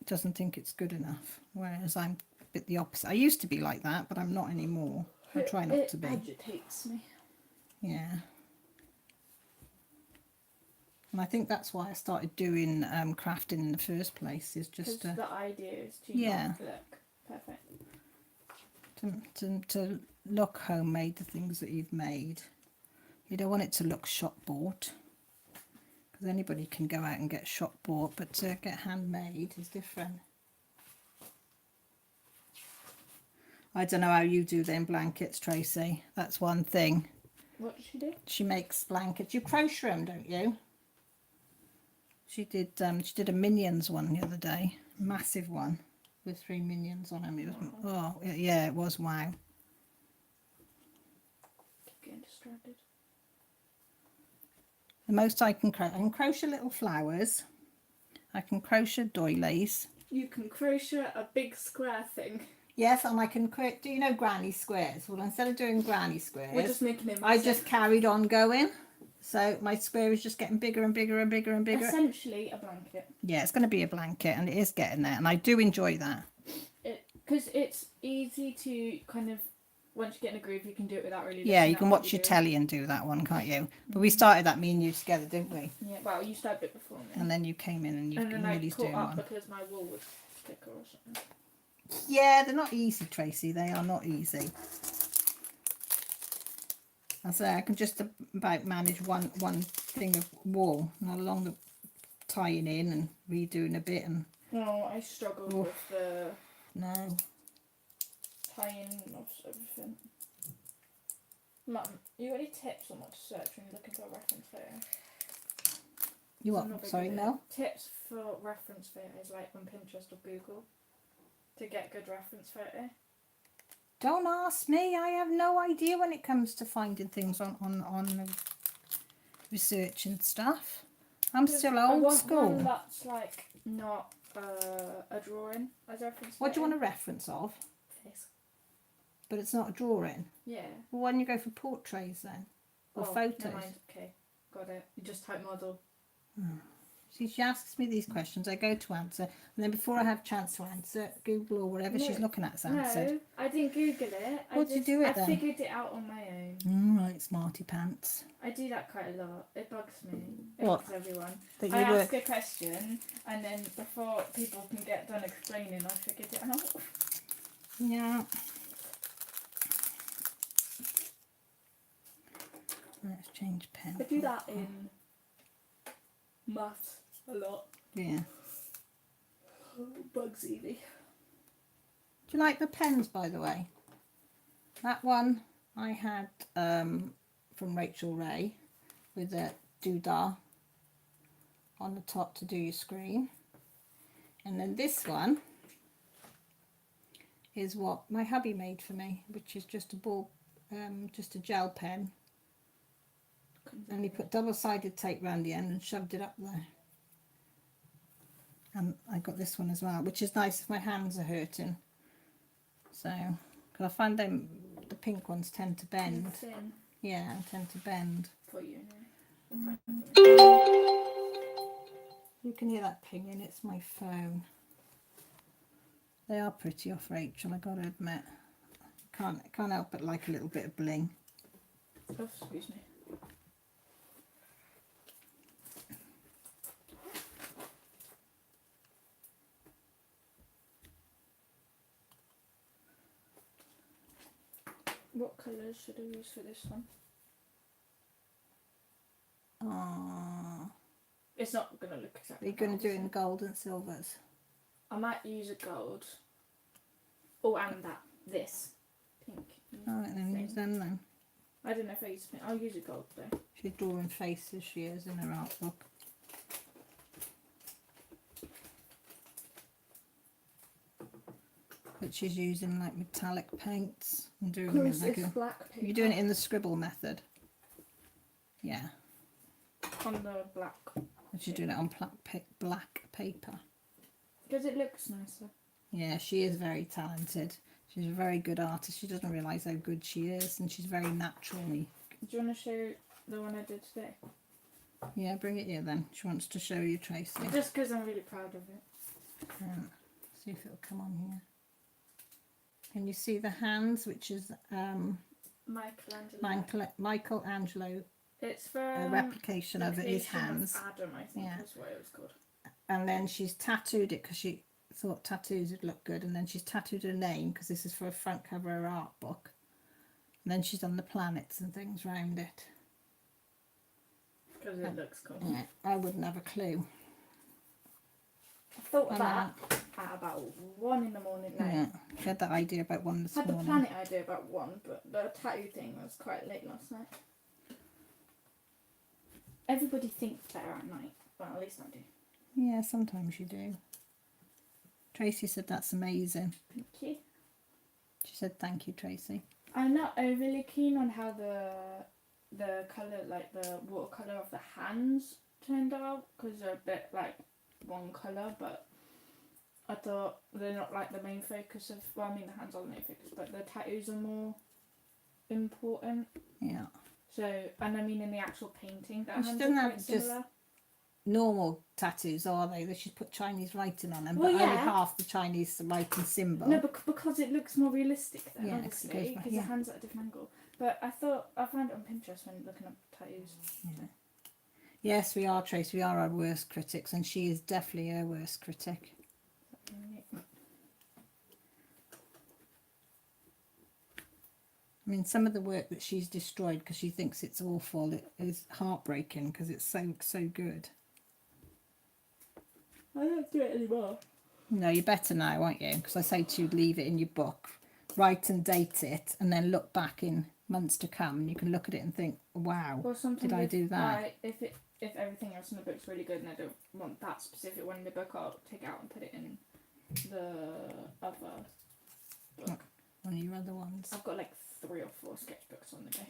think it's good enough. Whereas I'm a bit the opposite. I used to be like that, but I'm not anymore. I try not to be. It agitates me. Yeah. And I think that's why I started doing crafting in the first place, is just Because the idea is to Yeah. not look perfect. to look homemade, the things that you've made. You don't want it to look shop bought, because anybody can go out and get shop bought, but to get handmade is different. I don't know how you do them blankets, Tracy. That's one thing. What does she do? She makes blankets. You crochet them, don't you? She did a Minions one the other day, massive one with 3 minions on them. It was, oh yeah, it was wow. Keep getting distracted. The most I can crochet little flowers. I can crochet doilies. You can crochet a big square thing. Yes, and I can do you know granny squares? Well, instead of doing granny squares, We're just making it. I just carried on going. So my square is just getting bigger and bigger and bigger and bigger. Essentially a blanket. Yeah, it's going to be a blanket, and it is getting there, and I do enjoy that. Because it's easy to kind of, once you get in a groove, you can do it without really. Yeah, looking you at can what watch you're your doing. telly and do that one, can't you? But we started that, me and you together, didn't we? Yeah, well, you started it before me. And then you came in and you and then I Lily's caught doing up one. because my wool was thicker or something. Yeah, they're not easy, Tracy. They are not easy. I say I can just about manage one thing of wool, not along the tying in and redoing a bit and No, I struggled Oof. with the no. tying of everything. Mum, you got any tips on what to search when you're looking for a reference photo? You I'm not what? very Sorry, good at Mel? it. Tips for reference photos, like on Pinterest or Google, to get good reference photo. Don't ask me. I have no idea when it comes to finding things on research and stuff. I'm still I old want school. one that's like not a drawing as a reference. What do you want a photo. reference of? This. But it's not a drawing. Yeah. Well, why don't you go for portraits then? Or photos? Never mind. Okay, got it. You just type model. See, she asks me these questions, I go to answer, and then before I have a chance to answer, Google or whatever she's looking at has answered. No, I didn't Google it. How'd you do it I then? figured it out on my own. Right, smarty pants. I do that quite a lot. It bugs me. What? It bugs everyone. That I you were, ask a question, and then before people can get done explaining, I figured it out. yeah. Let's change pen. I do that in maths a lot. Yeah. Bugs Evie. Do you like the pens, by the way? That one I had from Rachel Ray with a doodah on the top to do your screen. And then this one is what my hubby made for me, which is just a ball, just a gel pen. And he put double-sided tape round the end and shoved it up there. And I got this one as well, which is nice if my hands are hurting. So, because I find them, the pink ones tend to bend. Thin Yeah, tend to bend. for you. You can hear that pinging, it's my phone. They are pretty off Rachel, I gotta admit. Can't help but like a little bit of bling. Oh, excuse me. What colours should I use for this one? It's not going to look Are exactly. you going how to do it I in gold and silvers? I might use a gold. Oh, and this pink. Alright then, thing. use them then. I don't know if I use pink. I'll use a gold though. She's drawing faces, she is, in her art book. But she's using like metallic paints and doing them in like It's a... black paper. You're doing it in the scribble method. Yeah, on the black. and she's doing it on black paper. Because it looks nicer. Yeah, she is very talented. She's a very good artist. She doesn't realise how good she is, and she's very naturally. Do you want to show the one I did today? Yeah, bring it here then. She wants to show you, Tracy. Just because I'm really proud of it. See if it'll come on here. Can you see the hands, which is Michelangelo. Michelangelo, It's for a replication of his Creation of hands. Adam, I think Yeah. is what it was called. And then she's tattooed it because she thought tattoos would look good, and then she's tattooed her name because this is for a front cover of her art book, and then she's done the planets and things round it. Because it looks cool. Yeah, I wouldn't have a clue. I thought of I that at about 1 in the morning now. Yeah, she had that idea about one this Had the morning. planet idea about 1, but the tattoo thing was quite late last night. Everybody thinks better at night. Well, at least I do. Yeah, sometimes you do. Tracy said that's amazing. Thank you. She said thank you, Tracy. I'm not overly keen on how the colour, like the watercolour of the hands turned out, because they're a bit like one colour, but I thought they're not like the main focus of, well, I mean the hands are the main focus, but the tattoos are more important. Yeah. So, and I mean in the actual painting, the Well, she hands doesn't are have quite just- similar. Normal tattoos, are they? They should put Chinese writing on them, Well, but only yeah. half the Chinese writing symbol. No, because it looks more realistic then, Yeah, 'cause it goes obviously, back- because yeah. the hands are at a different angle. But I found it on Pinterest when looking up tattoos. Yeah. Yes, we are, Tracy. We are our worst critics, and she is definitely our worst critic. I mean, some of the work that she's destroyed because she thinks it's awful, it is heartbreaking because it's so good. I don't do it anymore. No, you better now, won't you? Because I say to you, leave it in your book, write and date it, and then look back in months to come, and you can look at it and think, wow, Well, sometimes did I do that? If everything else in the book's really good and I don't want that specific one in the book, I'll take it out and put it in the other book. One of your other ones. I've got like 3 or 4 sketchbooks on the go.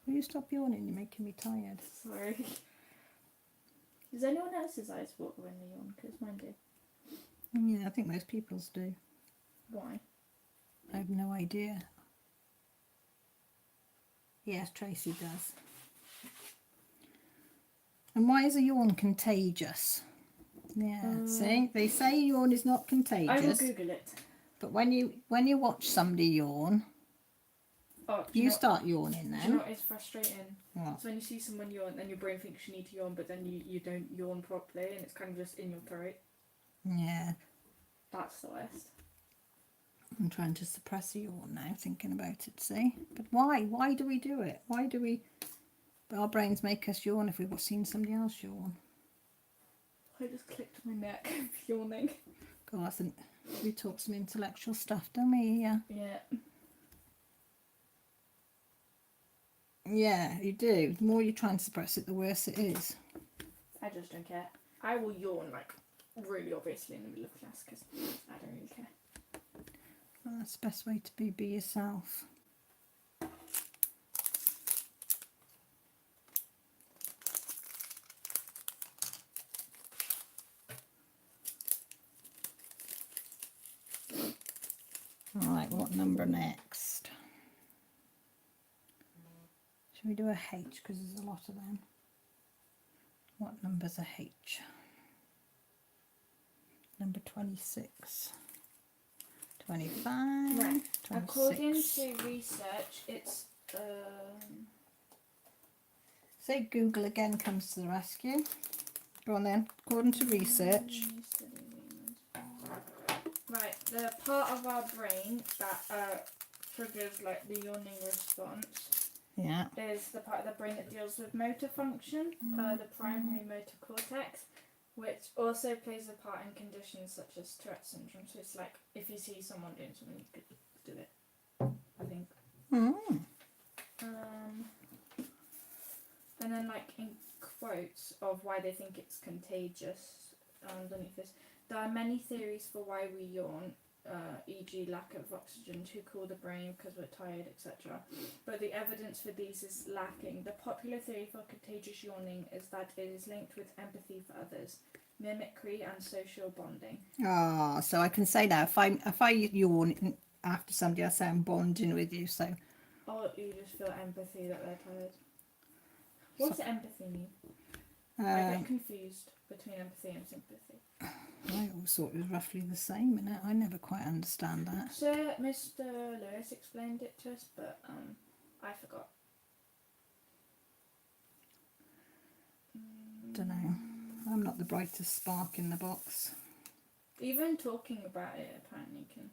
Will you stop yawning? You're making me tired. Sorry. Does anyone else's eyes water when they yawn? Because mine do. Yeah, I think most people's do. Why? I have no idea. Yes, Tracy does. And why is a yawn contagious? Yeah, see, they say yawn is not I will contagious, Google it. but when you watch somebody yawn, Oh, do you know- start yawning Do you know then. what is frustrating? What? It's when you see someone yawn and your brain thinks you need to yawn, but then you don't yawn properly and it's kind of just in your throat. Yeah, That's the worst. I'm trying to suppress a yawn now, thinking about it. See, but why? Why do we do it? Why do we? Our brains make us yawn if we've seen somebody else yawn. I just clicked my neck yawning. God, I think we talk some intellectual stuff, don't we? Yeah. Yeah. Yeah, you do. The more you try and suppress it, the worse it is. I just don't care. I will yawn like really obviously in the middle of class because I don't really care. Well, that's the best way to be yourself. Alright, what number next? Shall we do a H because there's a lot of them? What number's a H? Number 26. 25. Right. 26. According to research, it's Say Google again comes to the rescue. Go on then. According to research. Right, the part of our brain that triggers like the yawning response Yeah. is the part of the brain that deals with motor function, the primary motor cortex, which also plays a part in conditions such as Tourette syndrome. So it's like if you see someone doing something, you could do it. I think. Mm. And then like in quotes of why they think it's contagious underneath this, there are many theories for why we yawn, e.g. lack of oxygen to cool the brain because we're tired, etc. But the evidence for these is lacking. The popular theory for contagious yawning is that it is linked with empathy for others, mimicry and social bonding. Ah, so I can say now if I yawn after somebody, I say I'm bonding with you. So Or you just feel empathy that they're tired. What does empathy mean? I get confused between empathy and sympathy. I always thought it was roughly the same, and I never quite understand that. So Mr. Lewis explained it to us, but I forgot. Don't know. I'm not the brightest spark in the box. Even talking about it apparently can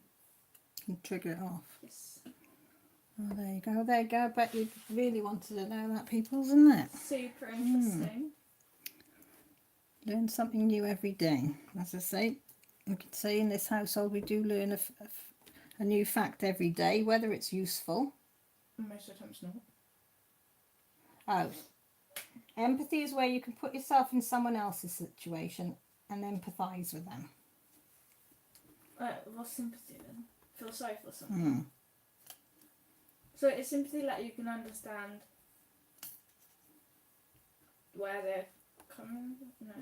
Trigger it off. just Oh, there you go. There you go. I bet you really wanted to know that, people, isn't it? super interesting. Learn something new every day. As I say, we could say in this household we do learn a new fact every day, whether it's useful. Most of the time it's not. Oh, empathy is where you can put yourself in someone else's situation and empathise with them. What's sympathy then? Feel sorry for someone. So it's sympathy like you can understand where they're coming. No.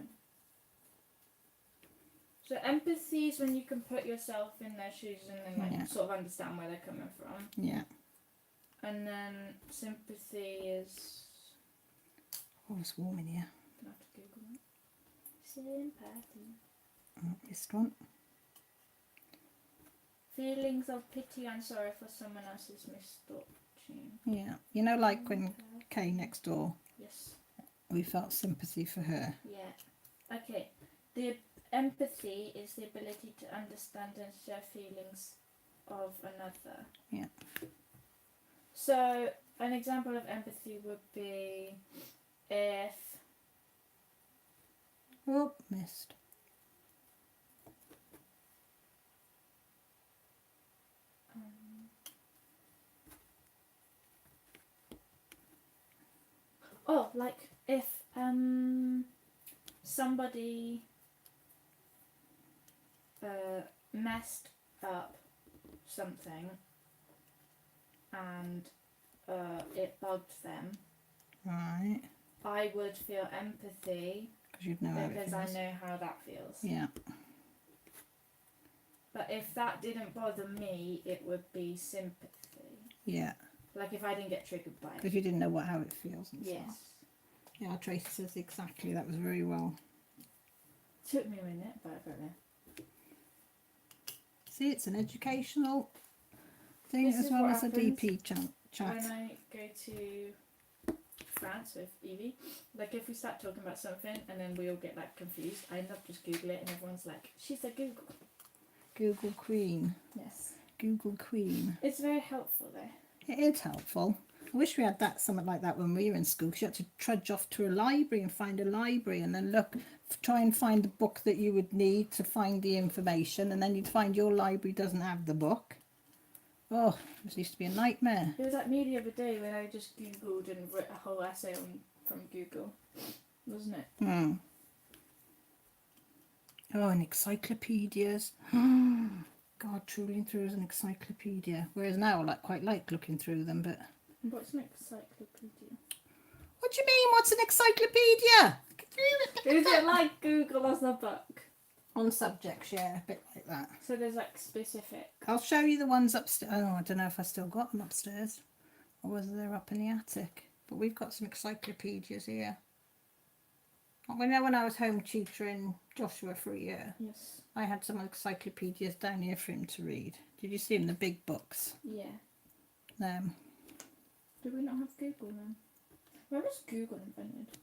So empathy is when you can put yourself in their shoes and then like Yeah. sort of understand where they're coming from. Yeah. And then sympathy is. Oh, it's warm in here. I'm gonna have to Google it. Sympathy. Oh, missed one. Feelings of pity and sorrow for someone else's misfortune. Yeah. You know, like when Kay next door, Yes. we felt sympathy for her. Yeah. Okay. The empathy is the ability to understand and share feelings of another. Yeah. So an example of empathy would be if Oh, missed. like if somebody messed up something and it bugged them, Right. I would feel empathy Because you'd know how it because I feels. know how that feels. Yeah. But if that didn't bother me, it would be sympathy. Yeah. Like if I didn't get triggered by it. Because you didn't know how it feels and Yes. stuff. Yeah, Tracy says exactly. That was very well. Took me a minute, but I got there. See, it's an educational thing This as is well what as a happens DP chat. When I go to France with Evie, like if we start talking about something and then we all get like confused, I end up just Google it and everyone's like, she said Google. Google Queen. Yes. Google Queen. It's very helpful though. It is helpful. I wish we had that something like that when we were in school, because you had to trudge off to a library and find a library and then try and find the book that you would need to find the information, and then you'd find your library doesn't have the book. Oh, it used to be a nightmare. It was like me the other day when I just Googled and wrote a whole essay from Google, wasn't it? Hmm. Oh, and encyclopedias. God, trawling through as an encyclopedia. Whereas now I quite like looking through them, but... What's an encyclopedia? What do you mean, what's an encyclopedia? Is it like Google as a book? On subjects, yeah, a bit like that. So there's like specific. I'll show you the ones upstairs. Oh, I don't know if I still got them upstairs or whether they're up in the attic. But we've got some encyclopedias here. I know when I was home tutoring Joshua for a year, Yes. I had some encyclopedias down here for him to read. Did you see them, the big books? Yeah. Um, Do we not have Google then? When was Google invented?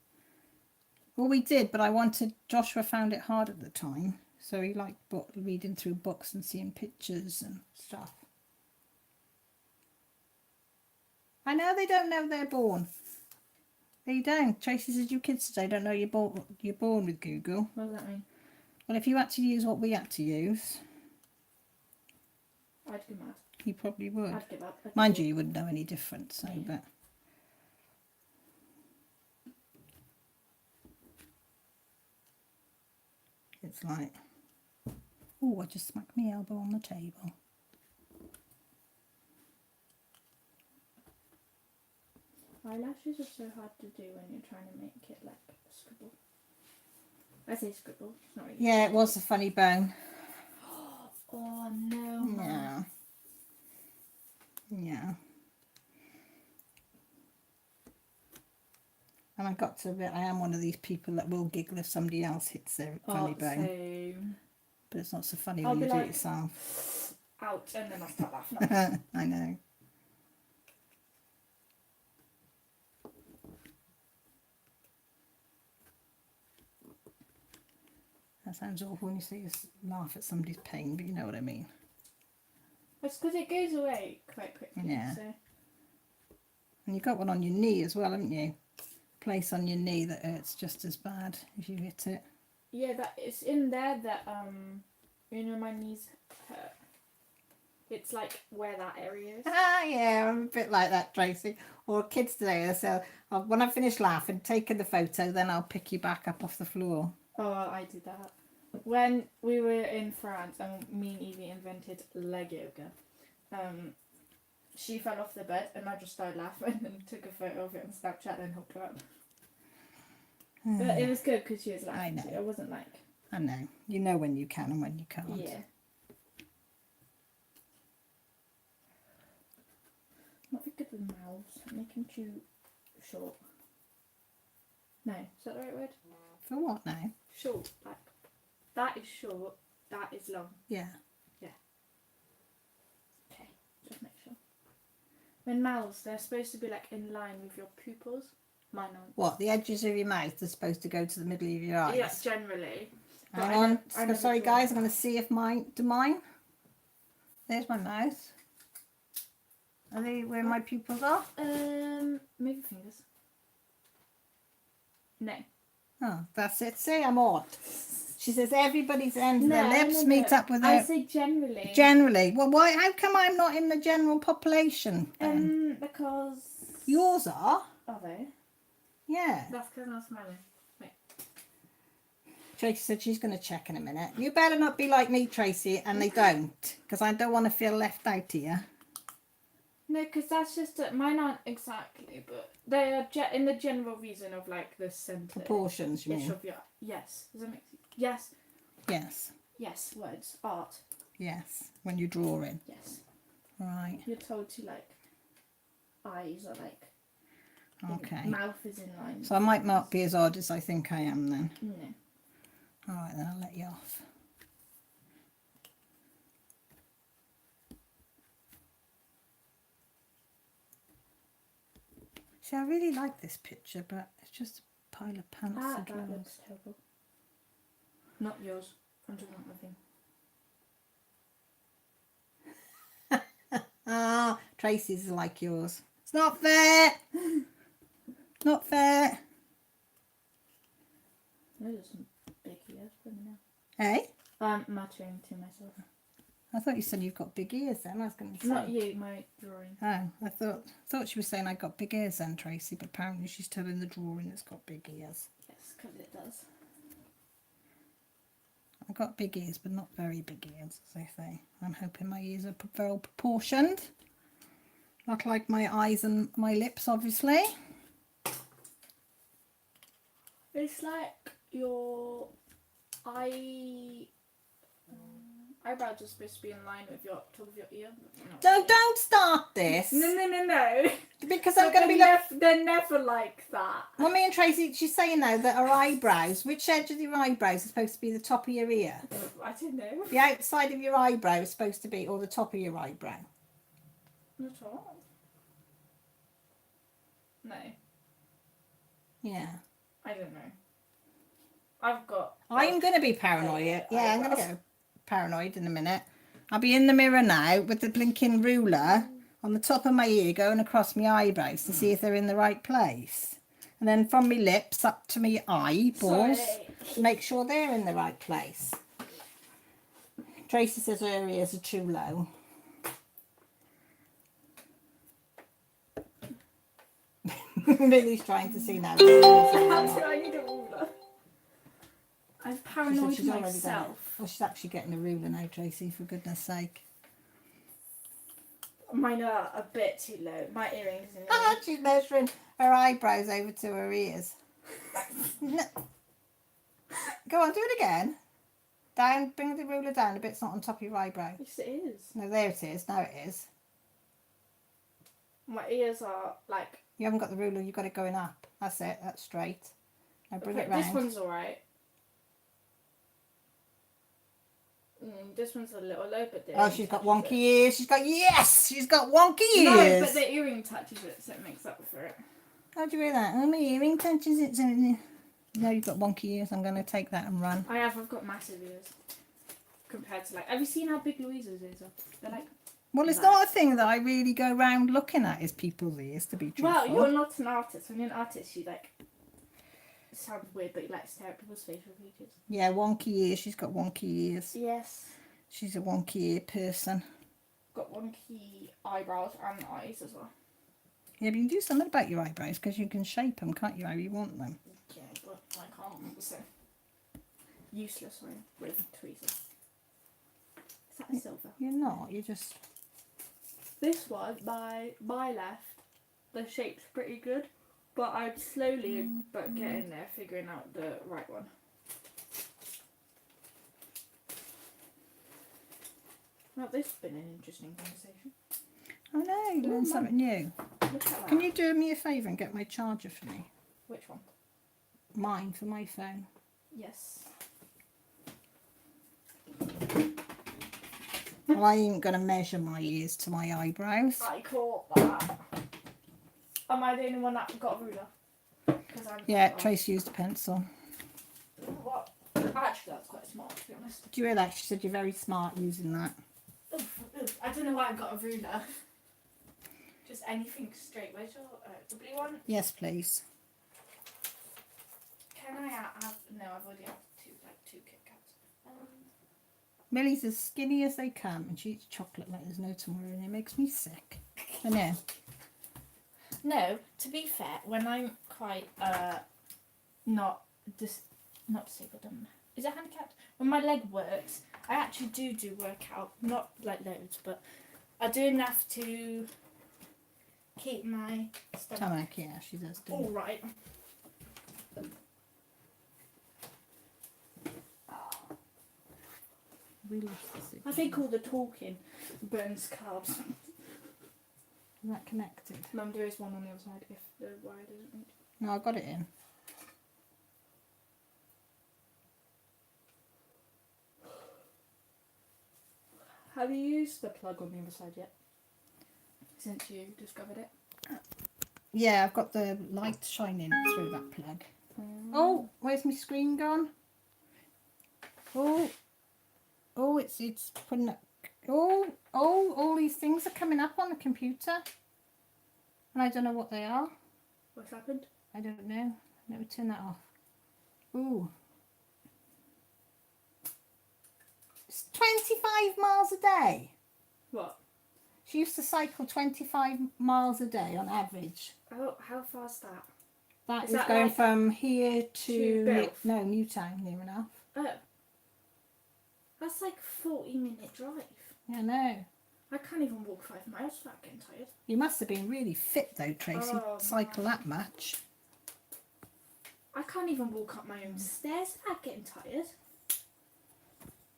Well, we did, but I wanted. Joshua found it hard at the time, so he liked reading through books and seeing pictures and stuff. I know they don't know they're born. They don't. Tracy says you kids today don't know you're born. You're born with Google. What does that mean? Well, if you had to use what we had to use, I'd go mad. you probably would. I'd give up. I'd Mind give you, you wouldn't know any different. So, Yeah. but it's like, oh, I just smacked my elbow on the table. Eyelashes are so hard to do when you're trying to make it like a scribble. I say scribble, it's not really. Yeah, it was a funny bone. Oh no. Yeah. Yeah. And I got to admit, I am one of these people that will giggle if somebody else hits their funny bone. Same. But it's not so funny I'll when you be do like- it yourself. Ouch, and then I start laughing. I know. That sounds awful when you say you laugh at somebody's pain, but you know what I mean. It's because it goes away quite quickly. Yeah. So. And you've got one on your knee as well, haven't you? Place on your knee that hurts just as bad if you hit it. Yeah, that it's in there that you know my knees hurt. It's like where that area is. Ah, yeah, I'm a bit like that, Tracy. Or kids today, they say, oh, when I finish laughing, taking the photo, then I'll pick you back up off the floor. Oh, I did that. When we were in France and me and Evie invented leg yoga, she fell off the bed and I just started laughing and took a photo of it on Snapchat and hooked her up. But it was good because she was laughing. I know. Too. It wasn't like, I know. You know when you can and when you can't. yeah. Not very good with mouths. Make them too short. No, is that the right word? For what now? Short, like that is short, that is long. Yeah. Okay, just make sure. When mouths, they're supposed to be like in line with your pupils. Mine aren't. What? The edges of your mouth are supposed to go to the middle of your eyes? Yeah, generally. But Hang I on. nev- I never Sorry, draw guys. I'm that. going to see if mine... Do mine? There's my mouth. Are they where my pupils are? Move your fingers. No. Oh, that's it. See, I'm odd. She says everybody's ends their lips meet up with I their... say generally. Generally. Well, why? How come I'm not in the general population then? Because. Yours are? Are they? Yeah. That's because I'm smiling. Tracy said she's going to check in a minute. You better not be like me, Tracy, and they don't. Because I don't want to feel left out here. No, because that's just mine aren't exactly, but they are in the general reason of like the centre. Proportions, you Ish mean? of your yes. Does that make sense? Yes. Yes. Yes. Words. Art. Yes. When you're drawing. Yes. Right. You're told to like. Eyes are like. Okay. Mouth is in line. So I might not be as odd as I think I am then. No. All right, then I'll let you off. See, I really like this picture, but it's just a pile of pants and That drawers. looks terrible. Not yours. I'm talking about my thing. Ah, Tracy's is like yours. It's not fair. Not fair. Those are some big ears for me now. Hey, I'm muttering to myself. I thought you said you've got big ears then. I was going to say. Not you, my drawing. Oh, I thought she was saying I got big ears then, Tracy, but apparently she's telling the drawing it's got big ears. Yes, because it does. I've got big ears, but not very big ears, as they say. I'm hoping my ears are well proportioned. Not like my eyes and my lips, obviously. It's like your eyebrows are supposed to be in line with your top of your ear. but not really. Don't start this. No. Because I'm going to be They're never like that. Well, me and Tracy, she's saying now that her eyebrows, which edge of your eyebrows is supposed to be the top of your ear? I don't know. The outside of your eyebrow is supposed to be, or the top of your eyebrow? Not at all. No. Yeah. I don't know. I've got. I'm going to be paranoid. Yeah, I'm going to eyebrows. go paranoid in a minute. I'll be in the mirror now with the blinking ruler on the top of my ear going across my eyebrows to see if they're in the right place. And then from my lips up to my eyeballs, Sorry. make sure they're in the right place. Tracy says her ears are too low. Millie's trying to see now. How do I need a ruler? I'm She said paranoid she's already done it. myself. Well, she's actually getting a ruler now, Tracy, for goodness sake. Mine are a bit too low. My earrings in Ah, she's measuring her eyebrows over to her ears. No. Go on, do it again. Down, bring the ruler down a bit, it's not on top of your eyebrow. Yes, it is. No, there it is, now it is. My ears are like. You haven't got the ruler, you've got it going up. That's it, that's straight. Now bring Okay, it round. this one's alright. This one's a little low, but the Oh, earring she's got touches wonky ears. She's got, yes, she's got wonky it. No, ears. but the earring touches it, so it makes up for it. How do you hear that? Oh, my earring touches it. So no, you've got wonky ears. I'm going to take that and run. I've got massive ears. Compared to have you seen how big Louisa's ears are? They're like, Well, it's Nice. not a thing that I really go around looking at is people's ears, to be truthful. well, you're not an artist. When you're an artist, you like, it sounds weird, but you like stare at people's facial features. Yeah, wonky ears. She's got wonky ears. Yes. She's a wonky ear person. Got wonky eyebrows and eyes as well. Yeah, but you can do something about your eyebrows because you can shape them, can't you, how you want them. Yeah, but I can't, so. Useless one with tweezers. Is that a silver? You're not, you're just... This one, my left, the shape's pretty good, but I'm slowly but getting there, figuring out the right one. Well, this has been an interesting conversation. I know, you learn something new. Look at that. Can you do me a favour and get my charger for me? Which one? Mine, for my phone. Yes. Well, I ain't going to measure my ears to my eyebrows. I caught that. Am I the only one that got a ruler? 'Cause I'm Yeah, Tracy used a pencil. What? Actually, that's quite smart, to be honest. Do you hear that? She said you're very smart using that. Oof, oof. I don't know why I've got a ruler. Just anything straight. Where's your the blue one? Yes, please. Can I have? No, I've already had two Kit Kats. Millie's as skinny as they come and she eats chocolate like there's no tomorrow and it makes me sick. I know. No, to be fair, when I'm quite not disabled, is it handicapped? When my leg works, I actually do work out, not like loads, but I do enough to keep my stomach Stomach, yeah, she does do. all right. We lost the signal. I think all the talking burns carbs. Is that connected? Mum, there is one on the other side if the wire doesn't reach. No, I got it in. Have you used the plug on the other side yet? Since you discovered it? Yeah, I've got the light shining through that plug. Oh, where's my screen gone? Oh, it's putting up. Oh, all these things are coming up on the computer. And I don't know what they are. What's happened? I don't know. Let me turn that off. Ooh. It's 25 miles a day. What? She used to cycle 25 miles a day on average. How far's that? That Is is that going like from here to to Bilf? no, Newtown, near enough. Oh. That's like 40-minute drive. Yeah, I know. I can't even walk 5 miles without getting tired. You must have been really fit though, Tracy. Oh, Cycle that much. I can't even walk up my own stairs without getting tired.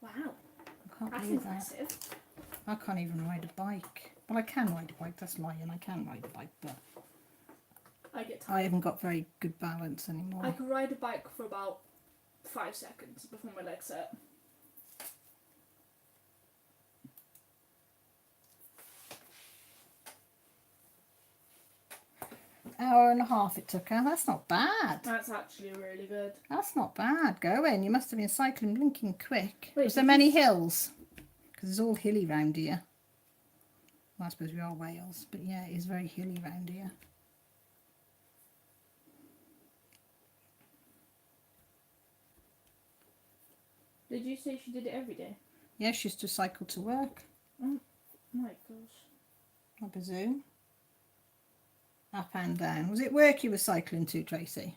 Wow, I can't that's believe that. impressive. I can't even ride a bike. Well, I can ride a bike. That's lying. I can ride a bike, but I get tired. I haven't got very good balance anymore. I could ride a bike for about 5 seconds before my legs hurt. hour and a half it took her. That's not bad. That's actually really good. That's not bad going. You must have been cycling blinking quick. Wait, Was there did many you- hills? Because it's all hilly round here. Well, I suppose we are Wales, but yeah, it is very hilly round here. Did you say she did it every day? Yeah, she used to cycle to work. My gosh. I presume. Up and down. Was it work you were cycling to, Tracy?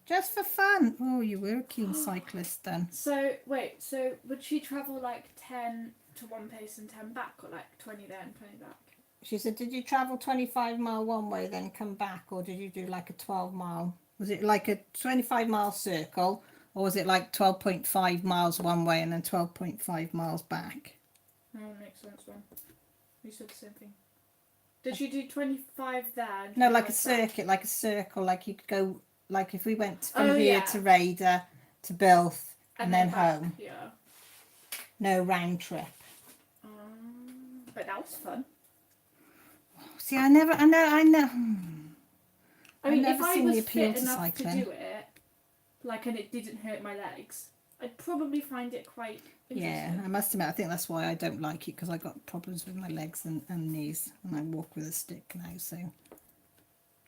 Just for fun. Oh, you were a keen cyclist then. So wait, so would she travel like 10 to one place and 10 back, or like 20 there and 20 back? She said, did you travel 25-mile one way, then come back, or did you do like a 12-mile? Was it like a 25-mile circle, or was it like 12.5 miles one way and then 12.5 miles back? No, that makes sense then. You said the same thing. Did she do 25 there? And No, like a 25 back? circuit, like a circle, like you could go, like if we went from Oh, here yeah. to Raider to Bilth and then back, home. Yeah. No round trip. But that was fun. See, I know. I mean, never if I seen the was appeal fit to enough cycling. to do it, like, and it didn't hurt my legs, I'd probably find it quite Yeah, interesting. I must admit, I think that's why I don't like it, because I got problems with my legs and knees, and I walk with a stick now, so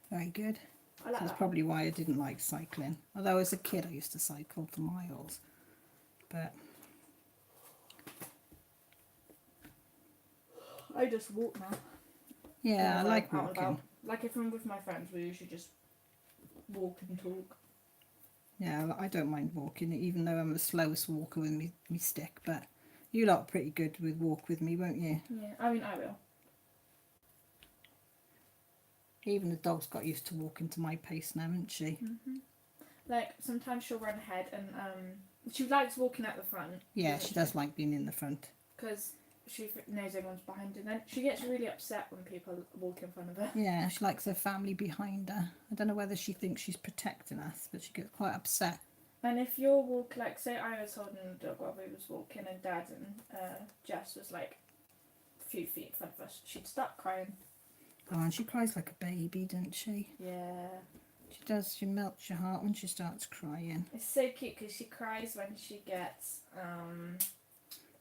very good. I like That's that. probably why I didn't like cycling. Although as a kid I used to cycle for miles, but I just walk now. yeah, I Whenever like I'm out and walking. about. Like if I'm with my friends, we usually just walk and talk. Yeah, I don't mind walking, even though I'm the slowest walker with me stick. But you lot are pretty good with walk with me, won't you? Yeah, I mean, I will. Even the dog's got used to walking to my pace now, hasn't she? Like sometimes she'll run ahead, and she likes walking at the front. Yeah, she does like being in the front. Because she knows everyone's behind her. And then she gets really upset when people walk in front of her. Yeah, she likes her family behind her. I don't know whether she thinks she's protecting us, but she gets quite upset. And if you're like, say I was holding the dog while we was walking, and Dad and Jess was like a few feet in front of us, she'd start crying. Oh, and she cries like a baby, doesn't she? Yeah. She does. She melts your heart when she starts crying. It's so cute because she cries when she gets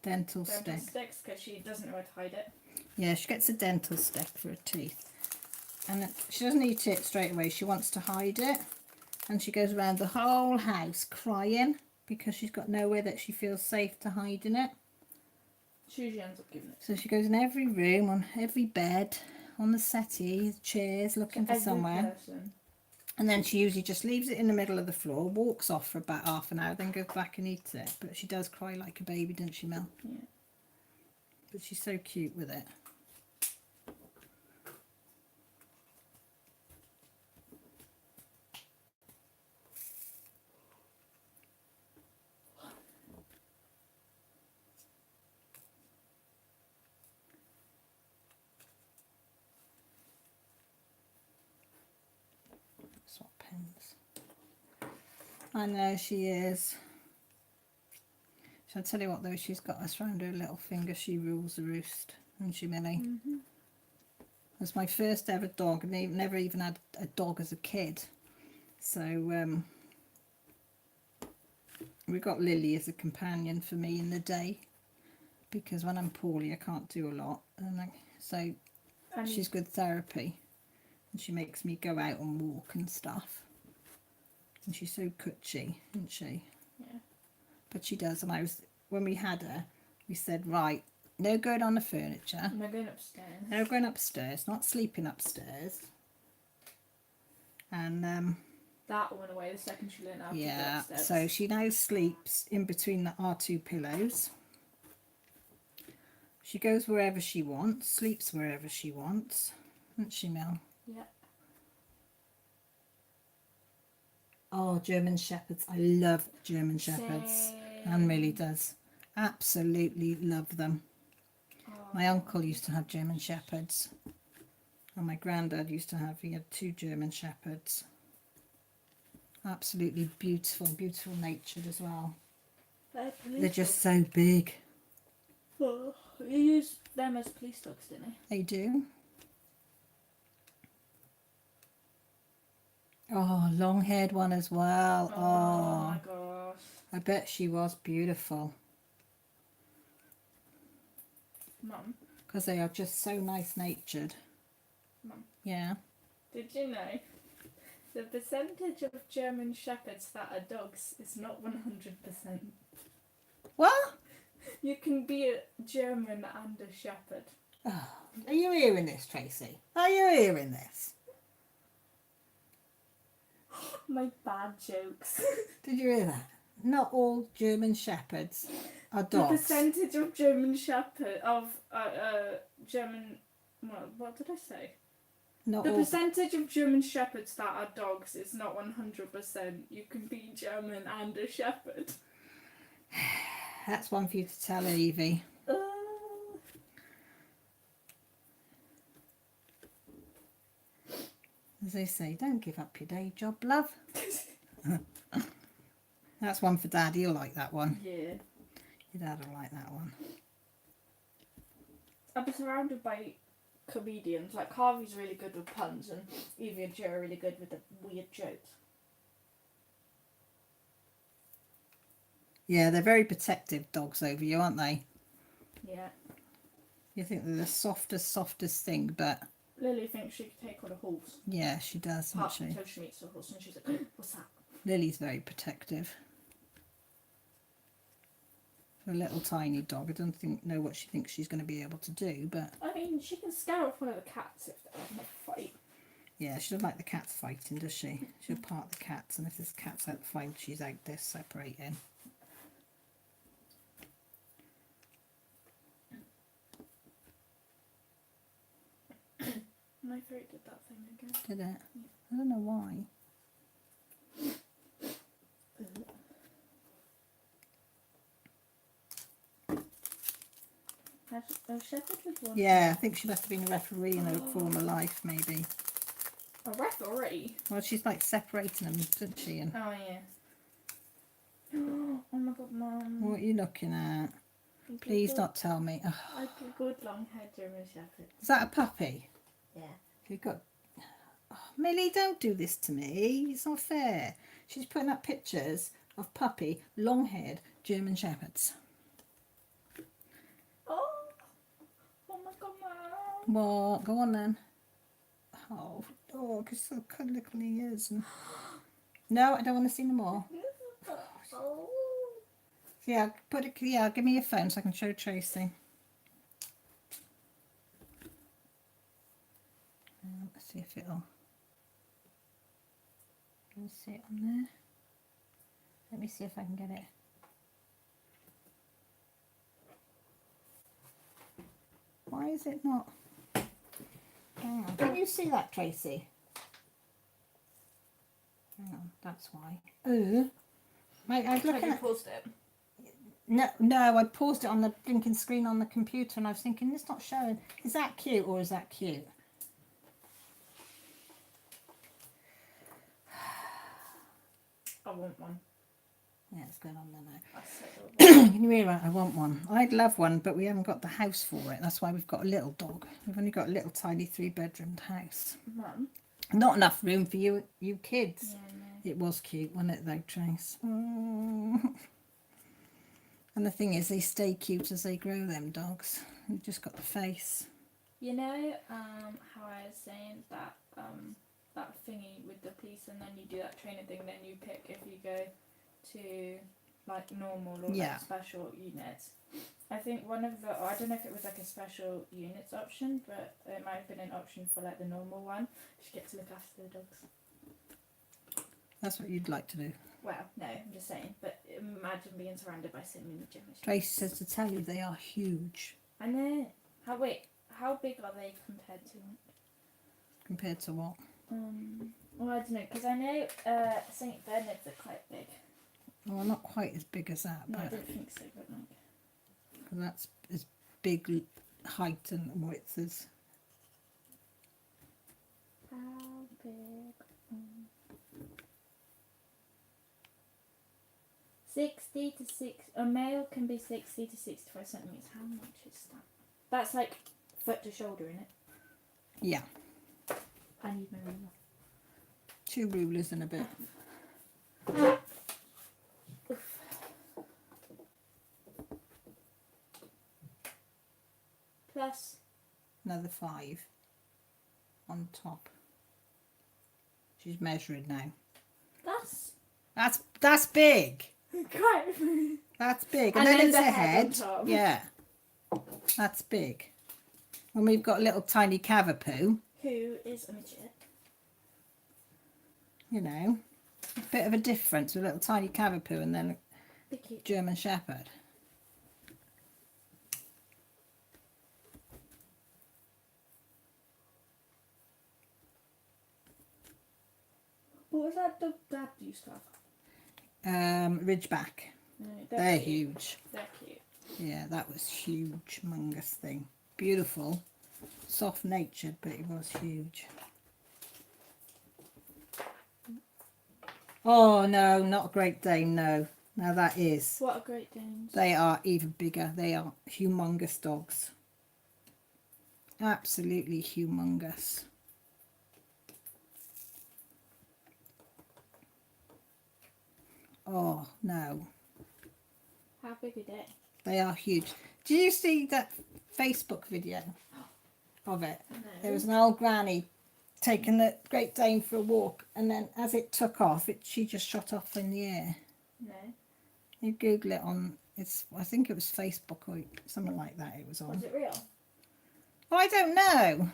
Dental dental stick. sticks because she doesn't know where to hide it. Yeah, she gets a dental stick for her teeth. And she doesn't eat it straight away. She wants to hide it. And she goes around the whole house crying because she's got nowhere that she feels safe to hide in it. She usually ends up giving it. So she goes in every room, on every bed, on the settee, chairs, looking for Every somewhere. person. And then she usually just leaves it in the middle of the floor, walks off for about half an hour, then goes back and eats it. But she does cry like a baby, doesn't she, Mel? Yeah. But she's so cute with it. Swap pens. I know she is. Shall I tell you what though? She's got us round her little finger. She rules the roost, hasn't she, Millie? That's my first ever dog, and I never even had a dog as a kid. So we got Lily as a companion for me in the day, because when I'm poorly I can't do a lot, and so And she's good therapy, and she makes me go out and walk and stuff. And she's so cutchy, isn't she? yeah. But she does. And when we had her, we said, right, no going on the furniture, And they're going upstairs. no going upstairs, not sleeping upstairs. And That went away the second she learned how to go yeah, upstairs. so she now sleeps in between our two pillows. She goes wherever she wants, sleeps wherever she wants, doesn't she, Mel? Yeah. Oh, German Shepherds. I love German Shepherds. Same. Anne really does. Absolutely love them. My uncle used to have German Shepherds. And my granddad used to have, he had 2 German Shepherds. Absolutely beautiful, beautiful natured as well. They're just so big. Oh, you used them as police dogs, didn't you? They do. Oh, long-haired one as well. Oh Oh, my gosh. I bet she was beautiful. Mum, Because they are just so nice-natured. Mum, Yeah. did you know the percentage of German Shepherds that are dogs is not 100%? What? You can be a German and a Shepherd. Oh, are you hearing this, Tracy? Are you hearing this? My bad jokes. Did you hear that? Not all German Shepherds are The dogs. percentage of German Shepherd German. What did I say? Not The all. percentage of German Shepherds that are dogs is not 100%. You can be German and a Shepherd. That's one for you to tell Evie. As they say, don't give up your day job, love. That's one for Dad. He'll like that one. Yeah. Your Dad will like that one. I'm surrounded by comedians. Like Harvey's really good with puns, and Evie and Joe are really good with the weird jokes. Yeah, they're very protective dogs over you, aren't they? Yeah. You think they're the softest thing, but Lily thinks she could take on a horse. yeah, she does, doesn't Apart she? until she meets a horse, and she's like, "What's that?" Lily's very protective. For a little tiny dog, I don't know what she thinks she's going to be able to do, but I mean, she can scare off one of the cats if they're having a fight. yeah, she doesn't like the cats fighting, does she? She'll part the cats, and if there's cats out fighting, she's out there separating. My throat did that thing again. Did it? I don't know why. A shepherd with one. Yeah, I think she must have been a referee in her former life, maybe. A referee. Well, she's like separating them, isn't she? And Oh yeah. Oh my god, Mum. what are you looking at? Please don't tell me. Oh, I googled long-haired German Shepherd. is that a puppy? Yeah. You've got. Oh, Millie, don't do this to me. It's not fair. She's putting up pictures of puppy, long-haired German Shepherds. Oh. Oh my god, Mum. What? Go on then. Oh, dog, it's so cuddly he is. And... No, I don't want to see no more. Oh. Yeah, put it. Yeah, give me your phone so I can show Tracy. Let's see if it'll. Can you see it on there? Let me see if I can get it. Why is it not? Hang on. Can you see that, Tracy? Hang on, that's why. Mate, I was looking at. paused it? No, I paused it on the blinking screen on the computer, and I was thinking, it's not showing. Is that cute or is that cute? I want one. Yeah, it's going on there now. I said Can you hear that? I want one. I'd love one, but we haven't got the house for it. That's why we've got a little dog. We've only got a little tiny 3-bedroomed house. Mum. Not enough room for you kids. Yeah, no. It was cute, wasn't it, though, Trace? Mm. And the thing is, they stay cute as they grow, them dogs. You've just got the face. You know, how I was saying that that thingy with the police, and then you do that training thing, then you pick if you go to like normal or Yeah. like special units. I think one of the, I don't know if it was like a special units option, but it might have been an option for like the normal one. You get to look after the dogs. That's what you'd like to do. Well, no, I'm just saying. But imagine being surrounded by so many German Shepherds. Tracy says to tell you they are huge I know. How big are they compared to? compared to what? Well, I don't know, because I know St. Bernards are quite big. Well, not quite as big as that, No, I but don't think so, but like. that's as big height and width is. How big? 60 to 6. A male can be 60 to 65 centimeters. How much is that? That's like foot to shoulder, in it. Yeah, I need my ruler. 2 rulers and a bit. Plus, Another 5 on top. She's measuring now. That's big. quite. That's big. And And, then then it's the a head on head. top. Yeah. That's big. And we've got little tiny Cavapoo, Who is a midget? you know. A bit of a difference with little tiny Cavapoo and then Be cute. German Shepherd. What was that dog Dad used to have? Ridgeback. No, They're cute. huge. They're cute. Yeah, that was huge, humongous thing. Beautiful. Soft natured, but it was huge. Oh no, not a Great Dane, no. Now that is. What a Great Danes. They are even bigger. They are humongous dogs. Absolutely humongous. Oh no, How big are they? they are huge. Did you see that Facebook video of it? No. There was an old granny taking the Great Dane for a walk, and then as it took off, she just shot off in the air. No. You Google it on, I think it was Facebook or something like that it was on. Was it real? Well, I don't know.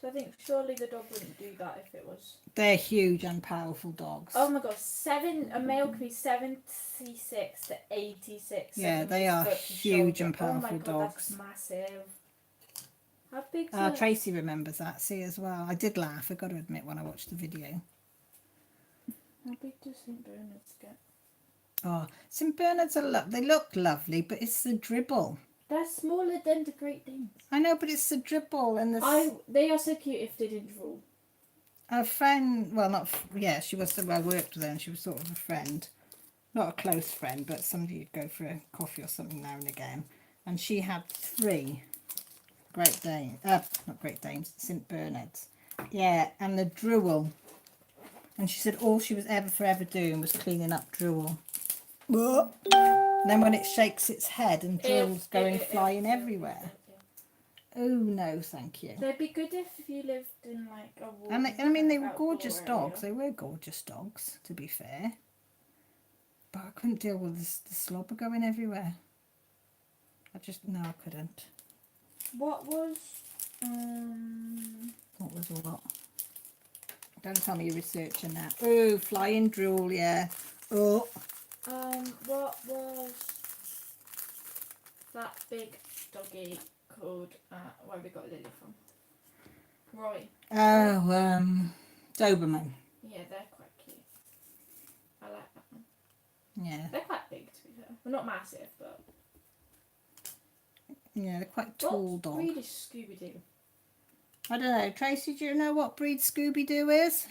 So I think surely the dog wouldn't do that if it was. They're huge and powerful dogs. Oh my god, a male can be 76 to 86. Yeah, they are centimeters foot to huge shoulder. and Oh my powerful god, dogs. That's massive. How big's a... Tracy remembers that, see, as well. I did laugh, I got to admit, when I watched the video. How big does St. Bernard's get? Oh, St. Bernards are they look lovely, but it's the dribble. They're smaller than the Great Danes. I know, but it's the dribble and the... They are so cute if they didn't drool. A friend, well, not... Yeah, she was... I worked with her and she was sort of a friend. Not a close friend, but somebody you'd go for a coffee or something now and again. And she had 3 Great Danes... not Great Danes, St. Bernards. Yeah, and the drool. And she said all she was forever doing was cleaning up drool. And then when it shakes its head and drool's going flying everywhere. Oh no, thank you. They'd be good if you lived in like a wall. And I mean, they were gorgeous dogs. They were gorgeous dogs, to be fair. But I couldn't deal with the slobber going everywhere. No, I couldn't. What was What was what? Don't tell me you're researching that. Oh, flying drool, yeah. Oh. what was that big doggy called? Where we got Lily from? Roy. Oh, Doberman. Yeah, they're quite cute. I like that one. Yeah. They're quite big to be fair. Well, not massive, but. Yeah, they're quite tall What dog. breed is Scooby Doo? I don't know. Tracy, do you know what breed Scooby-Doo is?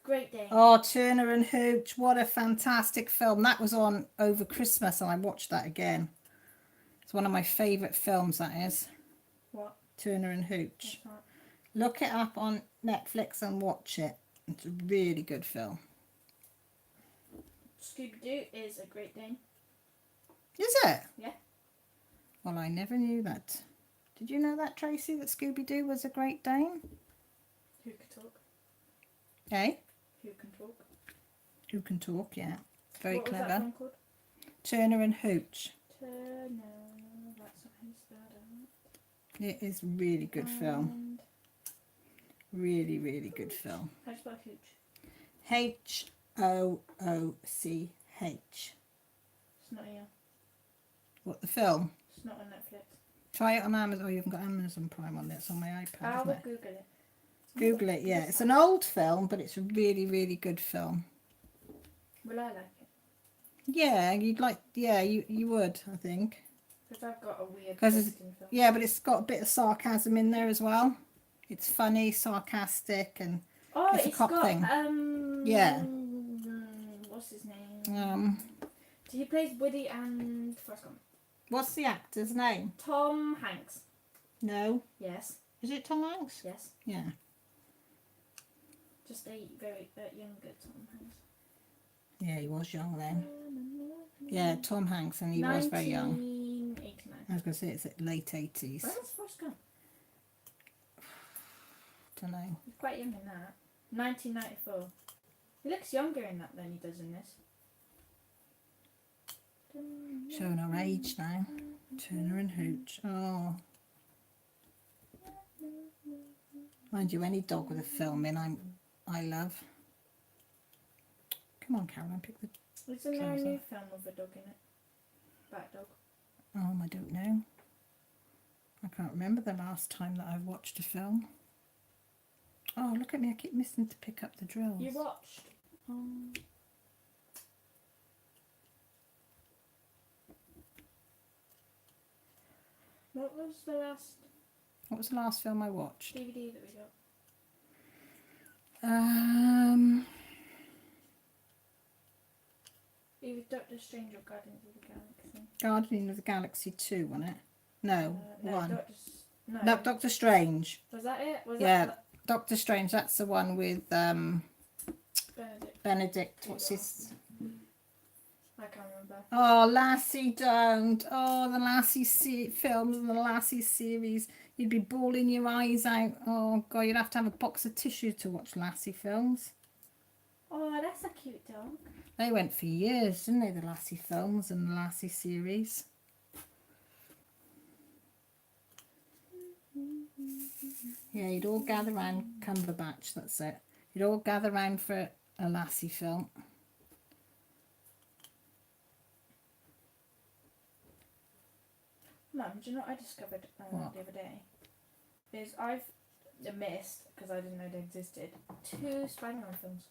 Great Dane. Oh, Turner and Hooch. What a fantastic film. That was on over Christmas and I watched that again. It's one of my favourite films, that is. What? Turner and Hooch. What's that? Look it up on Netflix and watch it. It's a really good film. Scooby Doo is a Great Dane. Is it? Yeah. Well, I never knew that. Did you know that, Tracy, that Scooby-Doo was a Great Dane? Who can talk? Eh? Who can talk? Who can talk, yeah. Very What was that clever. film called? Turner and Hooch. Turner. That's not how you spell it. It is a really good film. And Really, really good film. how do you spell Hooch? Hooch. It's not here. What, the film? It's not on Netflix. Try it on Amazon. Oh, you haven't got Amazon Prime on it. It's on my iPad, I isn't will it? Google it. Google it, yeah. It's an old film, but it's a really, really good film. Will I like it? Yeah, you'd like... Yeah, you would, I think. Because I've got a weird 'Cause taste in film. Yeah, but it's got a bit of sarcasm in there as well. It's funny, sarcastic, and Oh, it's a cop got thing. Yeah. What's his name? um, He plays Woody and Forrest Gump. what's the actor's name? Tom Hanks. No, Yes. is it Tom Hanks? Yes. Yeah. Just a very younger Tom Hanks. Yeah, he was young then. Yeah, Tom Hanks, and he was very young. 1989. I was going to say it's at late 80s. When was Forrest Gump? Don't know. He's quite young in that. 1994. He looks younger in that than he does in this. Showing our age now. Turner and Hooch. Oh. Mind you, any dog with a film in, I love. Come on, Caroline, pick the. Isn't there a Close new up. film with a dog in it? Bat dog. I don't know. I can't remember the last time that I watched a film. Oh, look at me! I keep missing to pick up the drills. You watched? What was the last What was the last film I watched? DVD that we got? It was Doctor Strange or Guardians of the Galaxy. Guardian of the Galaxy 2, wasn't it? No, No, one. No. No, Doctor Strange. Was that it? Was Yeah, that Doctor Strange. That's the one with Benedict? Benedict. What's his? I can't remember. Oh, Lassie, don't. Oh, the Lassie films and the Lassie series. You'd be bawling your eyes out. Oh, God, you'd have to have a box of tissue to watch Lassie films. Oh, that's a cute dog. They went for years, didn't they, the Lassie films and the Lassie series? Yeah, you'd all gather round Cumberbatch, that's it. You'd all gather round for a Lassie film. Mum, do you know what I discovered What? the other day? Is I've missed, because I didn't know they existed, 2 Spider-Man films.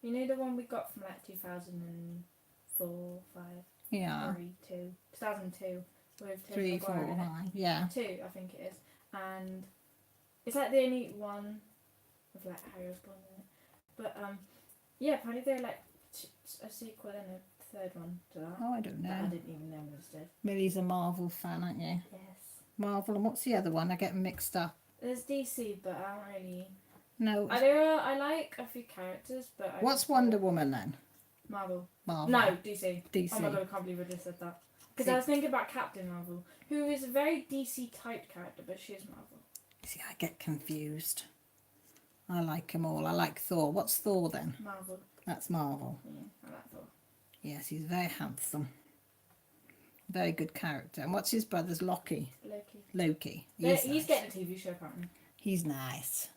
You know the one we got from like 2004, 5, Yeah, 3, 2, 2002 with Tobey 3, Maguire 4, in it? 5. Yeah. 2, I think it is. And it's like the only one with like Harry Osborn in it. But yeah, apparently they're like a sequel and a third one to that. Oh, I don't That I know. didn't even know existed. Millie's a Marvel fan, aren't you? Yes. Marvel, and what's the other one? I get them mixed up. There's DC, but I don't really. No. I like a few characters, but I What's just Wonder don't- Woman then? Marvel. Marvel. No, DC. DC. Oh my god, I can't believe I just said that. Because See- I was thinking about Captain Marvel, who is a very DC typed character, but she is Marvel. See, I get confused. I like them all. I like Thor. What's Thor then? Marvel. That's Marvel. Yeah, I like Thor. Yes, he's very handsome. Very good character. And what's his brother's Loki? Loki. Loki. He's nice. getting a TV show apparently. He's nice.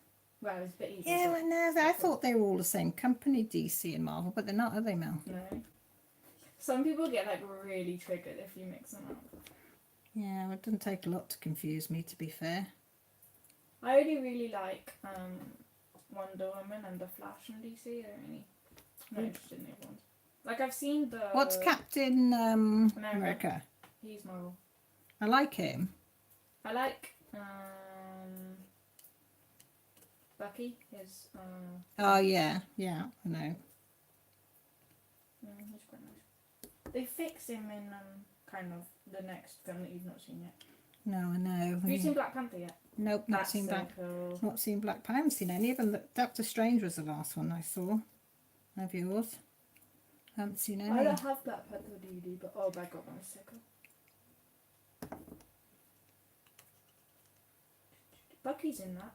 Well, it's a bit evil. Yeah, but- I know. I thought they were all the same company, DC and Marvel, but they're not, are they, Mel? No. Some people get like really triggered if you mix them up. Yeah, well, it doesn't take a lot to confuse me, to be fair. I only really like Wonder Woman and the Flash from DC. I don't really not interested in the other ones. Like I've seen the. What's Captain America? He's Marvel. I like him. I like Bucky. His Oh, yeah. Yeah, I know. he's quite nice. They fix him in kind of the next film that you've not seen yet. No, I know. Have you seen Black Panther yet? Nope, not That's seen so Black. cool. Not seen Black. I haven't seen any of them. Doctor Strange was the last one I saw. Have yours? Haven't seen any. I don't have Black Panther DVD, but oh my god, that was so cool. Bucky's in that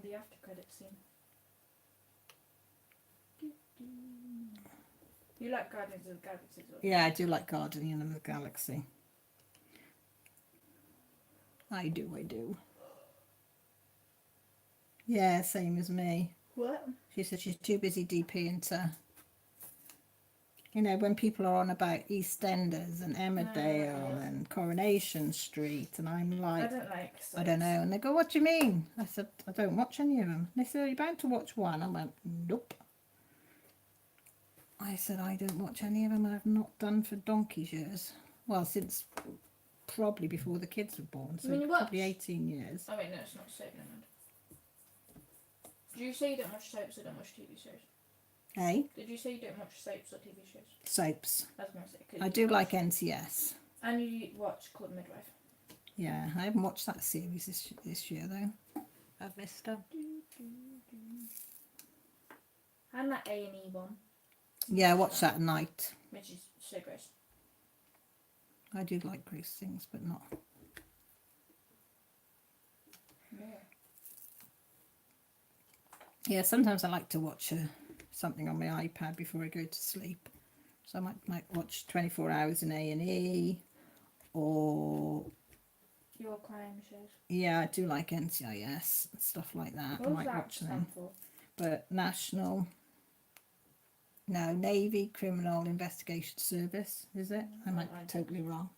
the after credits scene. You like Guardians of the Galaxy as well? Yeah, I do like Guardian of the Galaxy. I do. Yeah, same as me. What? She said she's too busy DPing to, you know, when people are on about EastEnders and Emmerdale and Coronation Street, and I'm I like, don't like. I don't know. And they go, what do you mean? I said, I don't watch any of them. They said, are you bound to watch one? I went, nope. I said, I don't watch any of them. I've not done for donkey's years. Well, since probably before the kids were born, so mean, you probably watch? 18 years. Oh wait, no, it's not soap. Never mind. Did you say you don't watch soaps or don't watch TV shows? Hey, Did you say you don't watch soaps or TV shows? soaps. I was gonna say. 'Cause I you do watch- like NCS. And you watch Club Midwife. Yeah, I haven't watched that series this year though. I've missed her. And that A&E one, Yeah, I watched that at night. which is so gross. I do like gross things, but not. Yeah. Yeah, sometimes I like to watch something on my iPad before I go to sleep. So I might watch 24 Hours in A&E, or Your crime shows. yeah, I do like NCIS and stuff like that. I What does might that watch them. stand for? But Navy Criminal Investigation Service, is it? I might be totally wrong.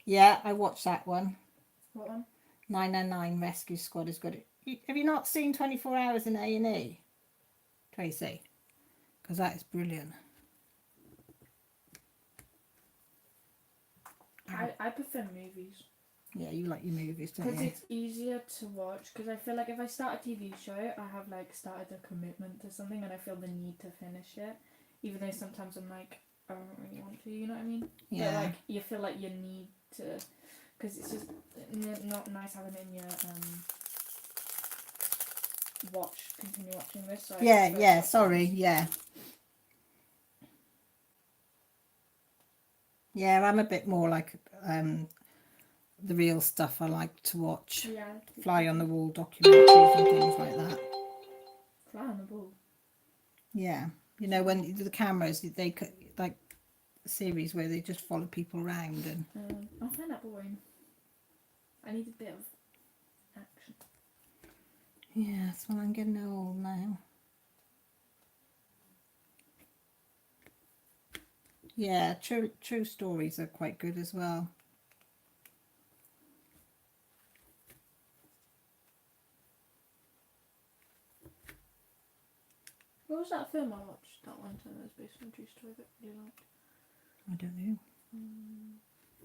Yeah, I watched that one. What one? 999 Rescue Squad is good. Have you not seen 24 Hours in A&E, Tracy? Because that is brilliant. I prefer movies. Yeah, you like your movies, don't Because you? it's easier to watch. Because I feel like if I start a TV show, I have like started a commitment to something, and I feel the need to finish it. Even though sometimes I'm like, I don't really want to. You know what I mean? Yeah. But like, you feel like you need to, because it's just not nice having it in your continue watching this. So I Yeah, prefer yeah, to- sorry, yeah. Yeah, I'm a bit more like the real stuff I like to watch. Reality. Fly on the wall documentaries and things like that. Fly on the ball. Yeah. You know, when the cameras, like series where they just follow people around and I find that boring. I need a bit of action. yes, well, I'm getting old now. Yeah, true stories are quite good as well. What was that film I watched that one time that was based on a true story that I really liked? I don't know.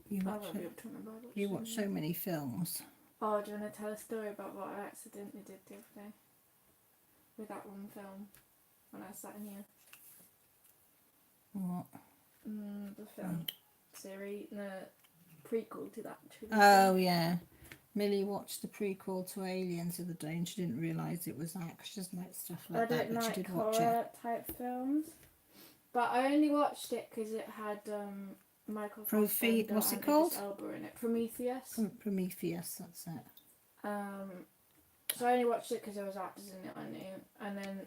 You I watch won't be able to remember. you watch so many films. Oh, do you want to tell a story about what I accidentally did the other day? With that one film. When I sat in here. What? The film series, the prequel to that. Oh yeah, Millie watched the prequel to Aliens the other day, and she didn't realise it was that. 'Cause she doesn't like stuff I like that, don't but she like did watch horror it. type films. But I only watched it because it had Michael Fassbender What's it and called? Idris Elba in it. Prometheus. Prometheus, that's it. So I only watched it because there was actors in it I knew, and then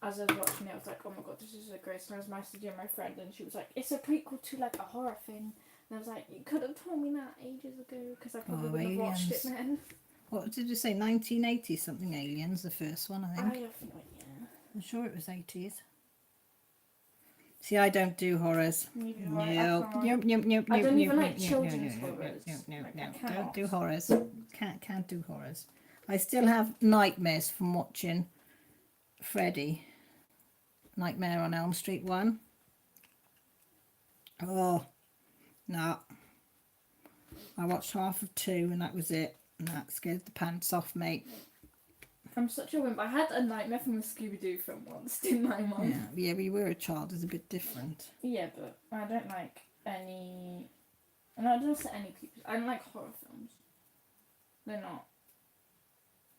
as I was watching it, I was like, oh my god, this is so great. And I was messaging my friend, and she was like, it's a prequel to like a horror thing. And I was like, you could have told me that ages ago, because I probably would have watched it Aliens. then. What did you say? 1980 something. Aliens, the first one, I I think. have no idea. I'm sure it was 80s. See, I don't do horrors. Neither do No, I. I nope, can't. nope, nope, I nope, don't even nope, like nope, children's nope, nope, horrors. nope, nope, Like, I nope. cannot. Don't do horrors. Can't do horrors. I still have nightmares from watching Freddy. Nightmare on Elm Street 1. Oh, no. I watched half of 2 and that was it. And that scared the pants off me. I'm such a wimp. I had a nightmare from the Scooby-Doo film once, didn't I, Mum? Yeah, we were a child. It's a bit different. Yeah, but I don't like any... No, I don't say any people. I don't like horror films. They're not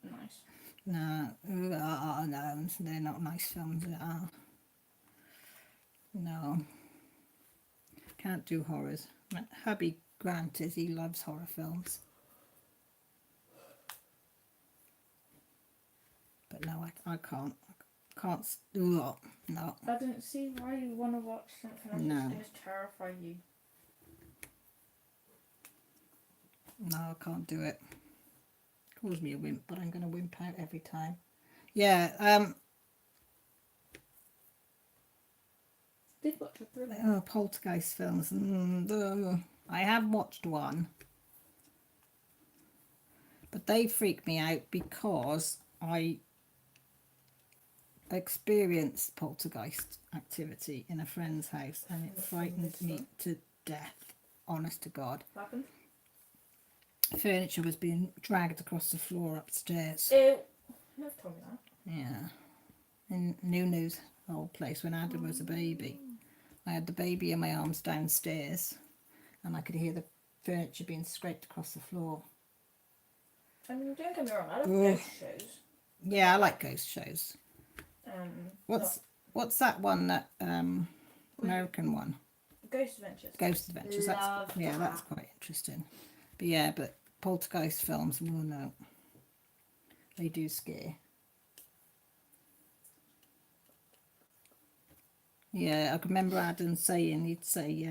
nice. No, no, they're not nice films at all. No. Can't do horrors. My hubby Grant is, he loves horror films. But no, I can't. No. I don't see why you want to watch something No. that just terrify you. No, I can't do it. Calls me a wimp, but I'm going to wimp out every time. Yeah, Did watch a thriller. Poltergeist films. I have watched one. But they freak me out because I experienced poltergeist activity in a friend's house and it frightened me to death. honest to God. What happened? Furniture was being dragged across the floor upstairs. Ew. You never told me that. Yeah. In Nunu's old place when Adam was a baby. I had the baby in my arms downstairs and I could hear the furniture being scraped across the floor. I mean, don't get me wrong, I love Ugh. ghost shows. Yeah, I like ghost shows. Not What's that one, that American one? Ghost Adventures. Ghost Adventures. Love That's that. quite interesting. But yeah, but poltergeist films, well, no. They do scare. Yeah, I can remember Adam saying, he'd say,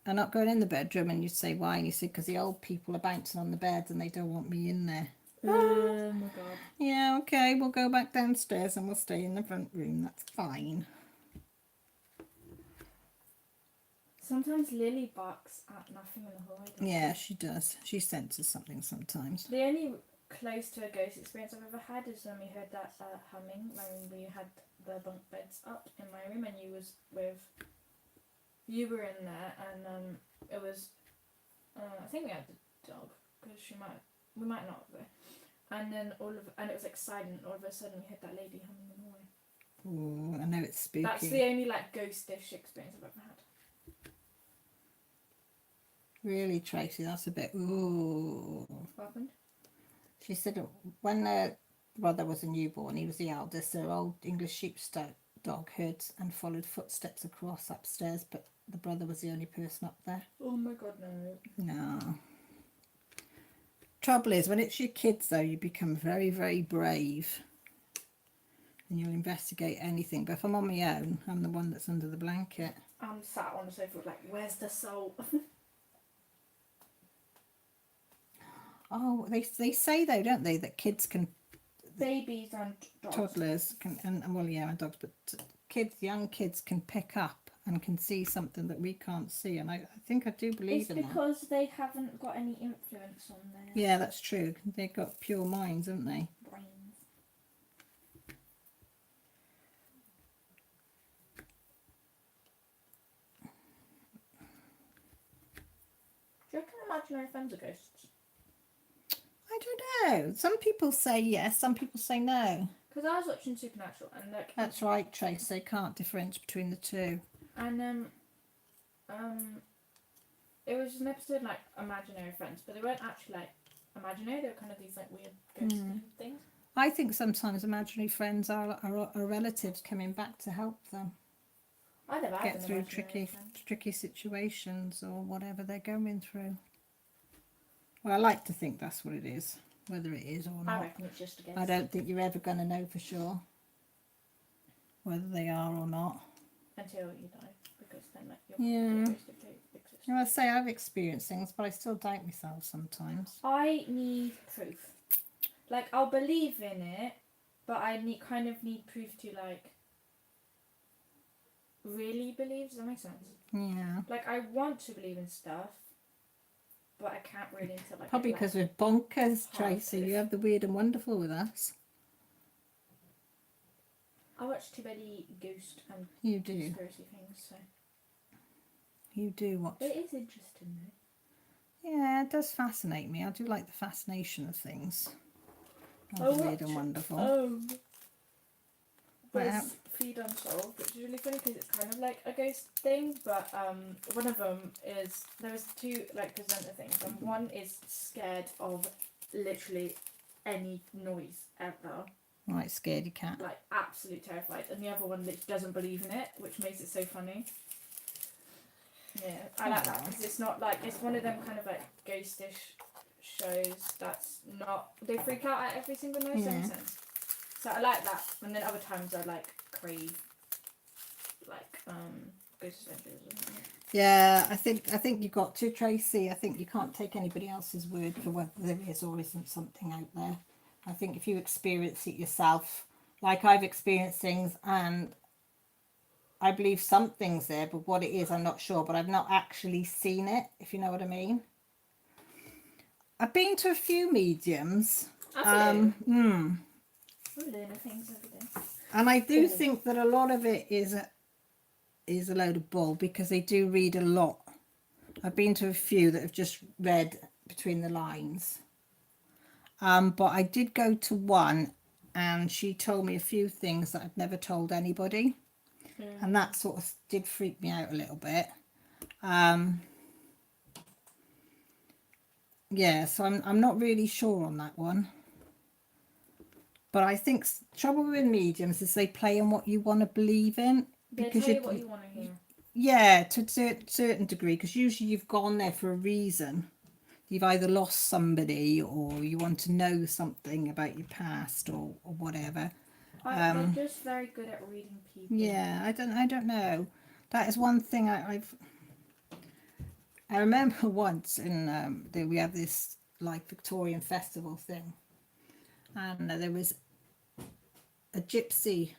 I'm not going in the bedroom, and you'd say, why? And he said, because the old people are bouncing on the beds and they don't want me in there. Oh my god. Yeah, okay, we'll go back downstairs and we'll stay in the front room. That's fine. Sometimes Lily barks at nothing in the hallway. doesn't Yeah, she does. She senses something sometimes. she? The only close to a ghost experience I've ever had is when we heard that humming when we had the bunk beds up in my room and you were in there and it was I think we had the dog because we might not have. And then and it was like silent. All of a sudden, we heard that lady humming in the hallway. Oh, I know it's spooky. That's the only like ghostish experience I've ever had. Really, Tracy, that's a bit. Ooh. What happened? She said when their brother was a newborn, he was the eldest. Their old English sheepdog heard and followed footsteps across upstairs, but the brother was the only person up there. Oh my god, no. No. Trouble is, when it's your kids, though, you become very, very brave. And you'll investigate anything. But if I'm on my own, I'm the one that's under the blanket. I'm sat on the sofa like, where's the soul? Oh, they say, though, don't they, that kids can, Babies and dogs. toddlers can, and well, yeah, and dogs, but kids, young kids can pick up and can see something that we can't see. And I think I do believe It's in that. because they haven't got any influence on their Yeah, that's true. They've got pure minds, haven't they? brains. Do you reckon imaginary friends are ghosts? I don't know. Some people say yes, some people say no. Because I was watching Supernatural and like That's right, Trace. They can't differentiate between the two. and it was an episode like imaginary friends, but they weren't actually like imaginary. They were kind of these like weird ghost things. I think sometimes imaginary friends are relatives coming back to help them I never had get an through imaginary friend. tricky situations or whatever they're going through. Well, I like to think that's what it is, whether it is or I not. reckon it's just a ghost. I don't think you're ever going to know for sure whether they are or not. Until you die, because then like you're Yeah. a ghost if they exist. You know, I say I've experienced things, but I still doubt myself sometimes. I need proof. Like I'll believe in it, but I kind of need proof to like really believe. Does that make sense? Yeah. Like I want to believe in stuff, but I can't really until like Probably get, because we're bonkers, half Tracy. proof. You have the weird and wonderful with us. I watch too many ghost and You do. conspiracy things, so You do watch. but it is interesting though. Yeah, it does fascinate me. I do like the fascination of things. I Of weird and watch- wonderful. There's Well, Feed Unsolved, which is really funny because it's kind of like a ghost thing, but one of them is there was two like presenter things, and one is scared of literally any noise ever, Right, scaredy cat. like absolute terrified, and the other one that doesn't believe in it, which makes it so funny. Yeah, I like that because it's not like it's one of them kind of like ghostish shows that's not they freak out at every single noise. Does that make Yeah. sense? So I like that, and then other times I like crave like ghost adventures. Or something. Yeah, I think you got to, Tracy. I think you can't take anybody else's word for whether there is or isn't something out there. I think if you experience it yourself, like I've experienced things, and I believe something's there, but what it is, I'm not sure. But I've not actually seen it, if you know what I mean. I've been to a few mediums. Have you? Mm, We're learning things every day. and I do Really? think that a lot of it is a load of bull because they do read a lot I've been to a few that have just read between the lines. But I did go to one and she told me a few things that I'd never told anybody. Yeah. And that sort of did freak me out a little bit. Yeah, so I'm not really sure on that one. But I think trouble with mediums is they play on what you want to believe in. They Because tell you what you want to hear. yeah, to a certain degree, because usually you've gone there for a reason. You've either lost somebody or you want to know something about your past or whatever. They're just very good at reading people. Yeah, I don't know. That is one thing I remember once in we have this like Victorian festival thing, and there was a gypsy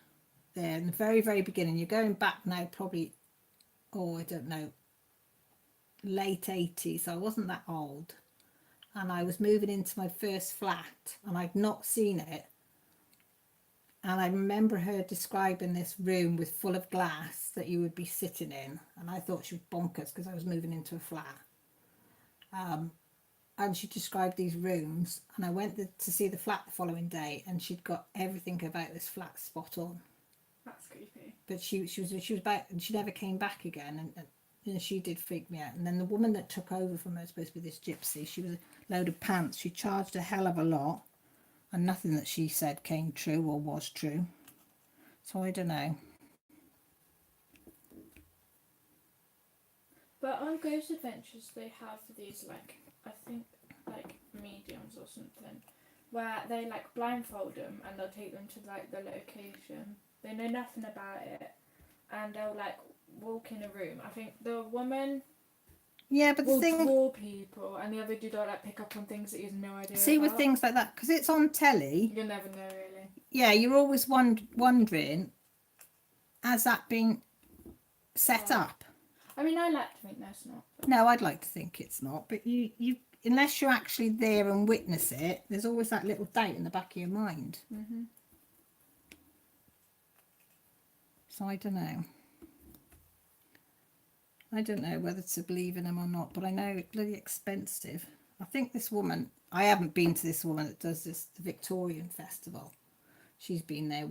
there in the very beginning. You're going back now, probably, I don't know, late 80s. So I wasn't that old, and I was moving into my first flat, and I'd not seen it. And I remember her describing this room with full of glass that you would be sitting in. And I thought she was bonkers because I was moving into a flat. And she described these rooms. And I went to see the flat the following day. And she'd got everything about this flat spot on. That's creepy. But she was back, and she never came back again. And she did freak me out. And then the woman that took over from her, supposed to be this gypsy, she was a load of pants. She charged a hell of a lot. And nothing that she said came true or was true. So I don't know. But on Ghost Adventures, they have these, like, I think, like, mediums or something, where they, like, blindfold them and they'll take them to, like, the location. They know nothing about it. And they'll, like, walk in a room. I think the woman Yeah, but the will thing, draw people, and the other dude will, like, pick up on things that he has no idea see, about. with things like that, because it's on telly, You'll never know, really. yeah, you're always wondering, has that been set Oh. up? I mean, I like to think that's not. But No, I'd like to think it's not, but you unless you're actually there and witness it, there's always that little doubt in the back of your mind. Mhm. So I don't know. I don't know whether to believe in them or not, but I know it's bloody expensive. I think this woman, I haven't been to this woman that does this, the Victorian Festival. She's been there,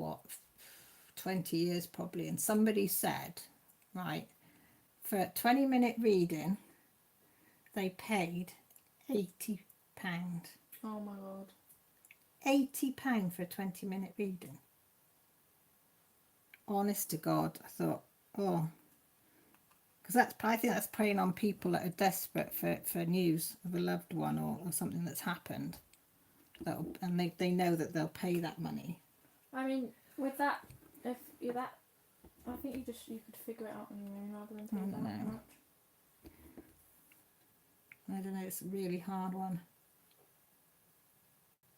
20 years probably. And somebody said, right, for a 20-minute reading, they paid £80. Oh my god. £80 for a 20-minute reading. Honest to God, I thought, oh, because I think that's preying on people that are desperate for news of a loved one or something that's happened. And they know that they'll pay that money. I mean, with that, if you're that, I think you could figure it out on your own rather than pay I don't that know. much. I don't know, it's a really hard one.